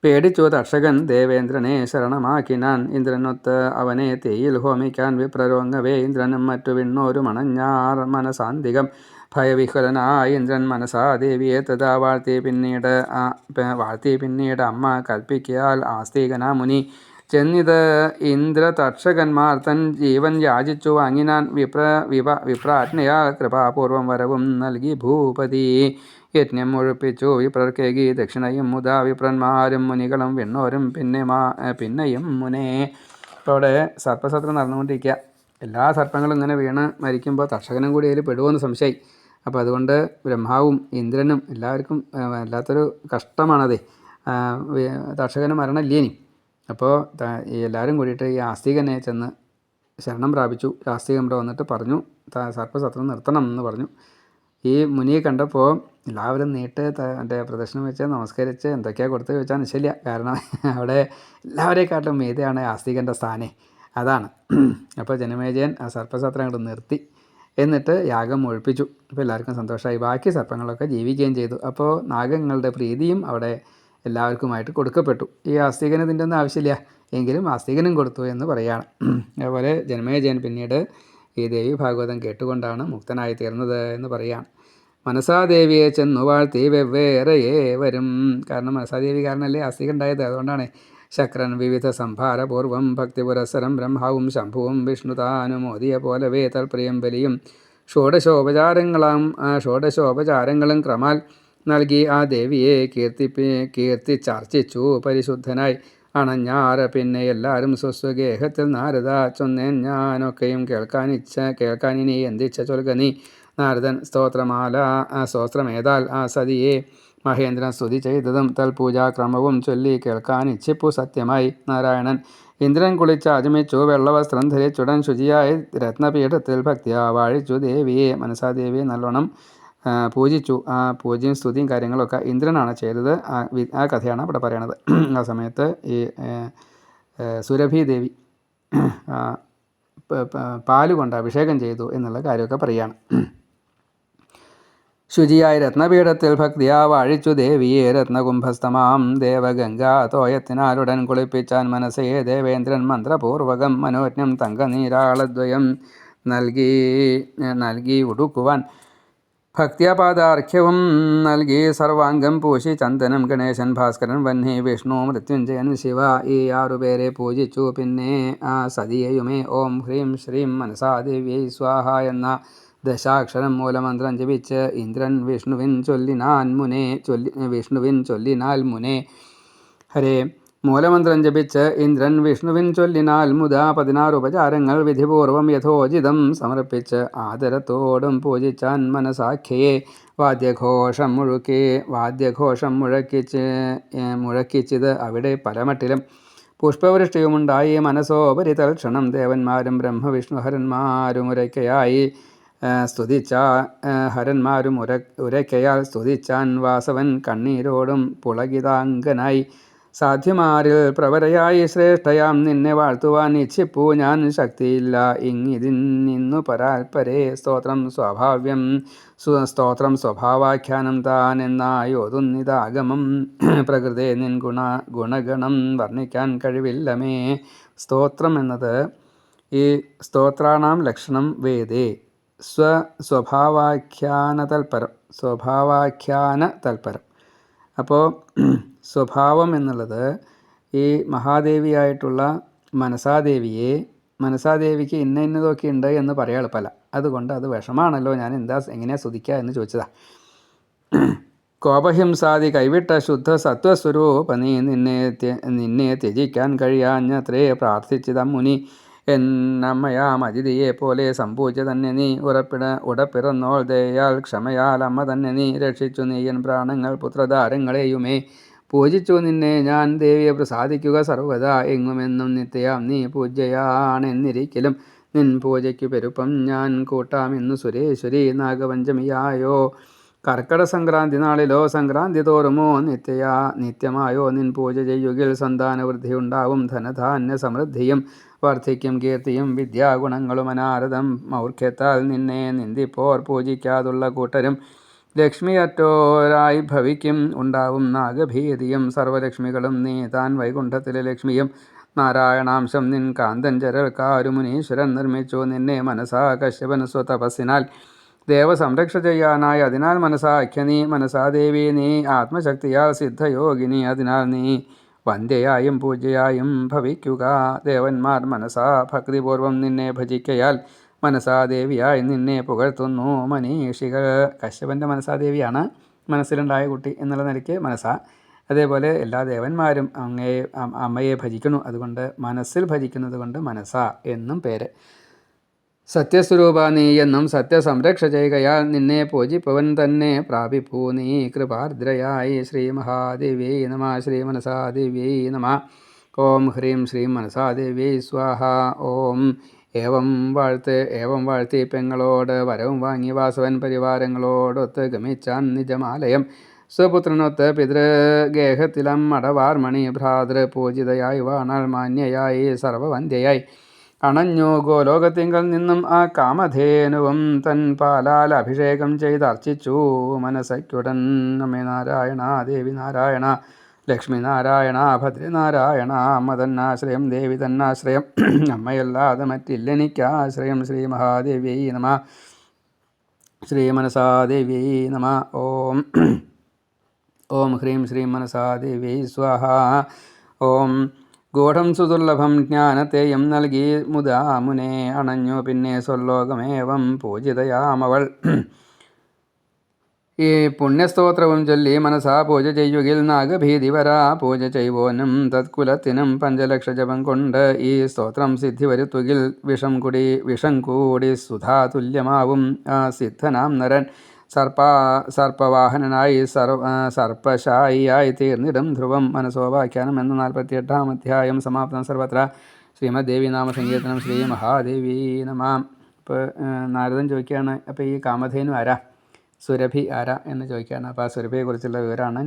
പേടിച്ചു തക്ഷകൻ ദേവേന്ദ്രനെ ശരണമാക്കിനാൻ. ഇന്ദ്രനൊത്ത് അവനെ തീയിൽ ഹോമിക്കാൻ വിപ്രരോങ്ങവേ ഇന്ദ്രനും മറ്റു വിണ്ണോരു മണഞ്ഞാർ മനസാന്തികം. ഭയവിഹ്വലനായ ഇന്ദ്രൻ മനസാ ദേവിയെ തഥാ വാഴ്ത്തി പിന്നീട് അമ്മ കൽപ്പിക്കയാൽ ആസ്തികനാ മുനി ചെന്നിത് ഇന്ദ്ര തക്ഷകന്മാർ തൻ ജീവൻ യാചിച്ചു വാങ്ങിനാൻ. വിപ്രാജ്ഞയാൽ കൃപാപൂർവം വരവും നൽകി ഭൂപതി. യജ്ഞം ഒഴിപ്പിച്ചു വിപ്രർക്കേകി ദക്ഷിണയും മുതാ വിപ്രന്മാരും മുനികളും വിണ്ണോരും പിന്നെയും മുനേ. ഇപ്പോൾ അവിടെ സർപ്പസത്രം നടന്നുകൊണ്ടിരിക്കുക. എല്ലാ സർപ്പങ്ങളും ഇങ്ങനെ വീണ് മരിക്കുമ്പോൾ തക്ഷകനും കൂടി അതിൽ പെടുമെന്ന് സംശയമായി. അപ്പോൾ അതുകൊണ്ട് ബ്രഹ്മാവും ഇന്ദ്രനും എല്ലാവർക്കും വല്ലാത്തൊരു കഷ്ടമാണത്. തക്ഷകന് മരണമില്ലേനി. അപ്പോൾ എല്ലാവരും കൂടിയിട്ട് ഈ ആസ്തികനെ ചെന്ന് ശരണം പ്രാപിച്ചു. ആസ്തികൻ ഇവിടെ വന്നിട്ട് പറഞ്ഞു സർപ്പസത്രം നിർത്തണം എന്ന് പറഞ്ഞു. ഈ മുനിയെ കണ്ടപ്പോൾ എല്ലാവരും എൻ്റെ പ്രദക്ഷിണം വെച്ച് നമസ്കരിച്ച് എന്തൊക്കെയാണ് കൊടുത്ത് ചോദിച്ചാൽ നിശ്ചയില്ല. കാരണം അവിടെ എല്ലാവരെക്കാട്ടും മീതെയാണ് ആസ്തികൻ്റെ സ്ഥാനേ. അതാണ്. അപ്പോൾ ജനമേജയൻ ആ സർപ്പസത്രം അങ്ങോട്ട് നിർത്തി. എന്നിട്ട് യാഗം ഒഴിപ്പിച്ചു. അപ്പോൾ എല്ലാവർക്കും സന്തോഷമായി. ബാക്കി സർപ്പങ്ങളൊക്കെ ജീവിക്കുകയും ചെയ്തു. അപ്പോൾ നാഗങ്ങളുടെ പ്രീതിയും അവിടെ എല്ലാവർക്കുമായിട്ട് കൊടുക്കപ്പെട്ടു. ഈ ആസ്തികന് ഇതിൻ്റെ ഒന്നും ആവശ്യമില്ല, എങ്കിലും ആസ്തികനും കൊടുത്തു എന്ന് പറയുകയാണ്. അതുപോലെ ജനമേജയൻ പിന്നീട് ഈ ദേവി ഭാഗവതം കേട്ടുകൊണ്ടാണ് മുക്തനായി തീർന്നത് എന്ന് പറയുകയാണ്. മനസാദേവിയെ ചെന്നു വാഴ്ത്തി വെവ്വേറെയേ വരും. കാരണം മനസാദേവി കാരണമല്ലേ ആസ്തിക ഉണ്ടായത്. അതുകൊണ്ടാണ് ശക്രൻ വിവിധ സംഭാരപൂർവം ഭക്തിപുരസ്സരം ബ്രഹ്മാവും ശംഭുവും വിഷ്ണു താനുമോദിയ പോലവേ തൽപ്രിയം ബലിയും ഷോഡശോപചാരങ്ങളും ക്രമാൽ നൽകി ആ ദേവിയെ കീർത്തിച്ചർച്ചിച്ചു പരിശുദ്ധനായി അണഞ്ഞാറ്. പിന്നെ എല്ലാവരും സ്വസ്വഗേഹത്തിൽ നാരദ ചൊന്നേൻ ഞാനൊക്കെയും കേൾക്കാനിനി എന്തിച്ച ചൊൽക നീ. നാരദൻ സ്തോത്രമേതാൽ ആ സതിയെ മഹേന്ദ്രൻ സ്തുതി ചെയ്തതും തൽപൂജാക്രമവും ചൊല്ലി കേൾക്കാനിച്ഛിപ്പു സത്യമായി. നാരായണൻ ഇന്ദ്രൻ കുളിച്ച് ആചമിച്ചു വെള്ളവസ്ത്രം ധരിച്ചുടൻ ശുചിയായി രത്നപീഠത്തിൽ ഭക്തിയാ വാഴിച്ചു ദേവിയെ. മനസാദേവിയെ നല്ലോണം പൂജിച്ചു. ആ പൂജയും സ്തുതിയും കാര്യങ്ങളൊക്കെ ഇന്ദ്രനാണ് ചെയ്തത്. ആ കഥയാണ് ഇവിടെ പറയണത്. ആ സമയത്ത് ഈ സുരഭി ദേവി പാലുകൊണ്ട് അഭിഷേകം ചെയ്തു എന്നുള്ള കാര്യമൊക്കെ പറയുകയാണ്. ശുചിയായി രത്നപീഠത്തിൽ ഭക്തിയാ വാഴിച്ചു ദേവിയെ രത്നകുംഭസ്ഥമാം ദേവഗംഗാ തോയത്തിനാലുടൻ കുളിപ്പിച്ചാൻ മനസ്സേ ദേവേന്ദ്രൻ മന്ത്രപൂർവകം മനോജ്ഞം തങ്കനീരാളദ്വയം നൽകി ഉടുക്കുവാൻ. ഭക്തിയപാദാർഘ്യവും നൽകി സർവാംഗം പൂശി ചന്ദനം ഗണേശൻ ഭാസ്കരൻ വന്നി വിഷ്ണു മൃത്യുഞ്ജയൻ ശിവ ഈ 6 പേരെ പൂജിച്ചു. പിന്നെ ആ സതിയെയുമേ ഓം ഹ്രീം ശ്രീം മനസാദേവ്യൈ സ്വാഹ എന്ന ദശാക്ഷരം മൂലമന്ത്രം ജപിച്ച് ഇന്ദ്രൻ വിഷ്ണുവിൻ ചൊല്ലിനാൽ മുനേ. ഹരേ മൂലമന്ത്രം ജപിച്ച് ഇന്ദ്രൻ വിഷ്ണുവിൻ ചൊല്ലിനാൽ മുതാ 16 ഉപചാരങ്ങൾ വിധിപൂർവം യഥോചിതം സമർപ്പിച്ച് ആദരത്തോടും പൂജിച്ചാൻ മനസാഖ്യയെ. വാദ്യഘോഷം മുഴക്കിച്ചത് അവിടെ പലമട്ടിലും പുഷ്പവൃഷ്ടിയുമുണ്ടായി. മനസ്സോപരി തൽക്ഷണം ദേവന്മാരും ബ്രഹ്മവിഷ്ണുഹരന്മാരും ഉരയ്ക്കയായി. സ്തുതിച്ച ഹരന്മാരും ഉരയ്ക്കയാൽ സ്തുതിച്ചാൻ വാസവൻ കണ്ണീരോടും പുളകിതാംഗനായി. സാധ്യമാരിൽ പ്രവരയായി ശ്രേഷ്ഠയാം നിന്നെ വാഴ്ത്തുവാൻ ഇച്ഛിപ്പൂ ഞാൻ ശക്തിയില്ല ഇങ്ങിതിന്നു പരാൽപരേ. സ്തോത്രം സ്വാഭാവ്യം സ്തോത്രം സ്വഭാവാഖ്യാനം താൻ എന്നായോതുന്നിതാഗമം. പ്രകൃതേ നിൻ ഗുണഗണം വർണ്ണിക്കാൻ കഴിവില്ലമേ. സ്തോത്രം എന്നത് ഈ സ്തോത്രാണാം ലക്ഷണം വേദേ സ്വഭാവാഖ്യാന തൽപരം. അപ്പോൾ സ്വഭാവം എന്നുള്ളത് ഈ മഹാദേവിയായിട്ടുള്ള മനസാദേവിക്ക് ഇന്നതൊക്കെ ഉണ്ട് എന്ന് പറയാൻ എളുപ്പമല്ല. അതുകൊണ്ട് അത് വിഷമാണല്ലോ, ഞാൻ എങ്ങനെയാണ് സ്തുതിക്കുക എന്ന് ചോദിച്ചതാണ്. കോപഹിംസാദി കൈവിട്ട ശുദ്ധ സത്വസ്വരൂപ നിന്നെ ത്യജിക്കാൻ കഴിയാഞ്ഞത്രേ പ്രാർത്ഥിച്ചിതം മുനി. എന്നമ്മയാം അതിഥിയെ പോലെ സംപൂജ്യ തന്നെ നീ ഉടപ്പിറന്നോൾ ദയാൽ ക്ഷമയാൽ അമ്മ തന്നെ നീ രക്ഷിച്ചു നീയൻ പ്രാണങ്ങൾ പുത്രധാരങ്ങളെയുമേ. പൂജിച്ചു നിന്നെ ഞാൻ ദേവിയെ പ്രസാദിക്കുക സർവ്വതാ എങ്ങുമെന്നും നിത്യയാം നീ പൂജ്യയാണെന്നിരിക്കലും നിൻ പൂജയ്ക്കു പെരുപ്പം ഞാൻ കൂട്ടാമെന്നു സുരേശ്വരി. നാഗപഞ്ചമിയായോ കർക്കട സംക്രാന്തി നാളിലോ സംക്രാന്തി തോറുമോ നിത്യമായോ നിൻ പൂജ ചെയ്യുകിൽ സന്താനവൃദ്ധി ഉണ്ടാവും, ധനധാന്യ സമൃദ്ധിയും വർദ്ധിക്കും, കീർത്തിയും വിദ്യാഗുണങ്ങളും അനാരതം മൗർഖ്യത്താൽ നിന്നെ നിന്ദിപ്പോർ പൂജിക്കാതുള്ള കൂട്ടരും ലക്ഷ്മിയറ്റോരായി ഭവിക്കും, ഉണ്ടാവും നാഗഭീതിയും. സർവലക്ഷ്മികളും നീ താൻ വൈകുണ്ഠത്തിലെ ലക്ഷ്മിയും നാരായണാംശം നിൻ കാന്തൻ ചരൽക്കാരു മുനീശ്വരൻ നിർമ്മിച്ചു നിന്നെ മനസാ കശ്യപൻ സ്വതപസ്സിനാൽ ദേവസംരക്ഷ ചെയ്യാനായി. അതിനാൽ മനസാഖ്യ നീ മനസാദേവി നീ ആത്മശക്തിയാൽ സിദ്ധയോഗിനി. അതിനാൽ നീ വന്ധ്യയായും പൂജ്യയായും ഭവിക്കുക. ദേവന്മാർ മനസാ ഭക്തിപൂർവം നിന്നെ ഭജിക്കയാൽ മനസാദേവിയായി നിന്നെ പുകഴ്ത്തുന്നു മനീഷികൾ. കശ്യപൻ്റെ മനസാദേവിയാണ് മനസ്സിലുണ്ടായ കുട്ടി എന്നുള്ള നിലയ്ക്ക് മനസാ. അതേപോലെ എല്ലാ ദേവന്മാരും അമ്മയെ ഭജിക്കുന്നു. അതുകൊണ്ട് മനസ്സിൽ ഭജിക്കുന്നത് കൊണ്ട് മനസാ എന്നും പേര്. സത്യസ്വരൂപ നീ എന്നും സത്യസംരക്ഷ ചെയ്യുകയാൽ നിന്നെ പൂജിപ്പവൻ തന്നെ പ്രാപിപ്പൂ നീ കൃപാർദ്രയായി. ശ്രീ മഹാദേവ്യൈ നമ. ശ്രീ മനസാദേവ്യൈ നമ. ഓം ഹ്രീം ശ്രീം മനസാദേവ്യൈ സ്വാഹ. ഓം ഏവം വാഴ്ത്തി പെങ്ങളോട് വരവും വാങ്ങി വാസവൻ പരിവാരങ്ങളോടൊത്ത് ഗമിച്ചാൻ നിജമാലയം. സ്വപുത്രനൊത്ത് പിതൃഗേഹത്തിലം മടവാർമണി ഭ്രാതൃ പൂജിതയായി വാണാൾ മാന്യയായി സർവവന്ധ്യയായി. അണഞ്ഞു ഗോലോകത്തിങ്കൽ നിന്നും ആ കാമധേനുവും തൻ പാലാൽ അഭിഷേകം ചെയ്തർച്ചിച്ചു മനസ്സയ്ക്കുടൻ. അമ്മേ നാരായണ, ദേവി നാരായണ, ലക്ഷ്മി നാരായണ, ഭദ്രനാരായണ. അമ്മ തന്നാശ്രയം, ദേവി തന്നാശ്രയം, അമ്മയല്ലാതെ മറ്റില്ലെനിക്കാശ്രയം. ശ്രീ മഹാദേവ്യൈ നമ. ശ്രീ മനസാദേവ്യൈ നമ. ഓം ഹ്രീം ശ്രീം മനസാദേവ്യൈ സ്വാഹ. ഓം ഗൂഢം സുദുർലഭം ജ്ഞാനത്തെയും നൽകി മുതാ മുനെ അണഞ്ഞു പിന്നെ സ്വർലോകമേവം പൂജിതയാമവൾ. ഈ പുണ്യസ്തോത്രവും ചൊല്ലി മനസാ പൂജ ചെയ്യുകിൽ നാഗഭീതി വരാ. പൂജ ചെയ്വോനും തത്കുലത്തിനും 5,00,000 ജപം കൊണ്ട് ഈ സ്തോത്രം സിദ്ധി വരുത്തുകിൽ വിഷം കൂടി സുധാ തുല്യമാവും. സിദ്ധനാം നരൻ സർപ്പവാഹനനായി സർപ്പശായിയായി തീർന്നിടും ധ്രുവം. മനസോപാഖ്യാനം എന്ന 48-ാം അധ്യായം സമാപ്തം. സർവത്ര ശ്രീമദ്ദേവി നാമസങ്കീർത്തനം. ശ്രീ മഹാദേവി നമ. ഇപ്പോൾ നാരദൻ ചോദിക്കുകയാണ്, അപ്പോൾ ഈ കാമധേനു ആരാ, സുരഭി ആരാ എന്ന് ചോദിക്കുകയാണ്. അപ്പോൾ ആ സുരഭിയെക്കുറിച്ചുള്ള വിവരമാണ്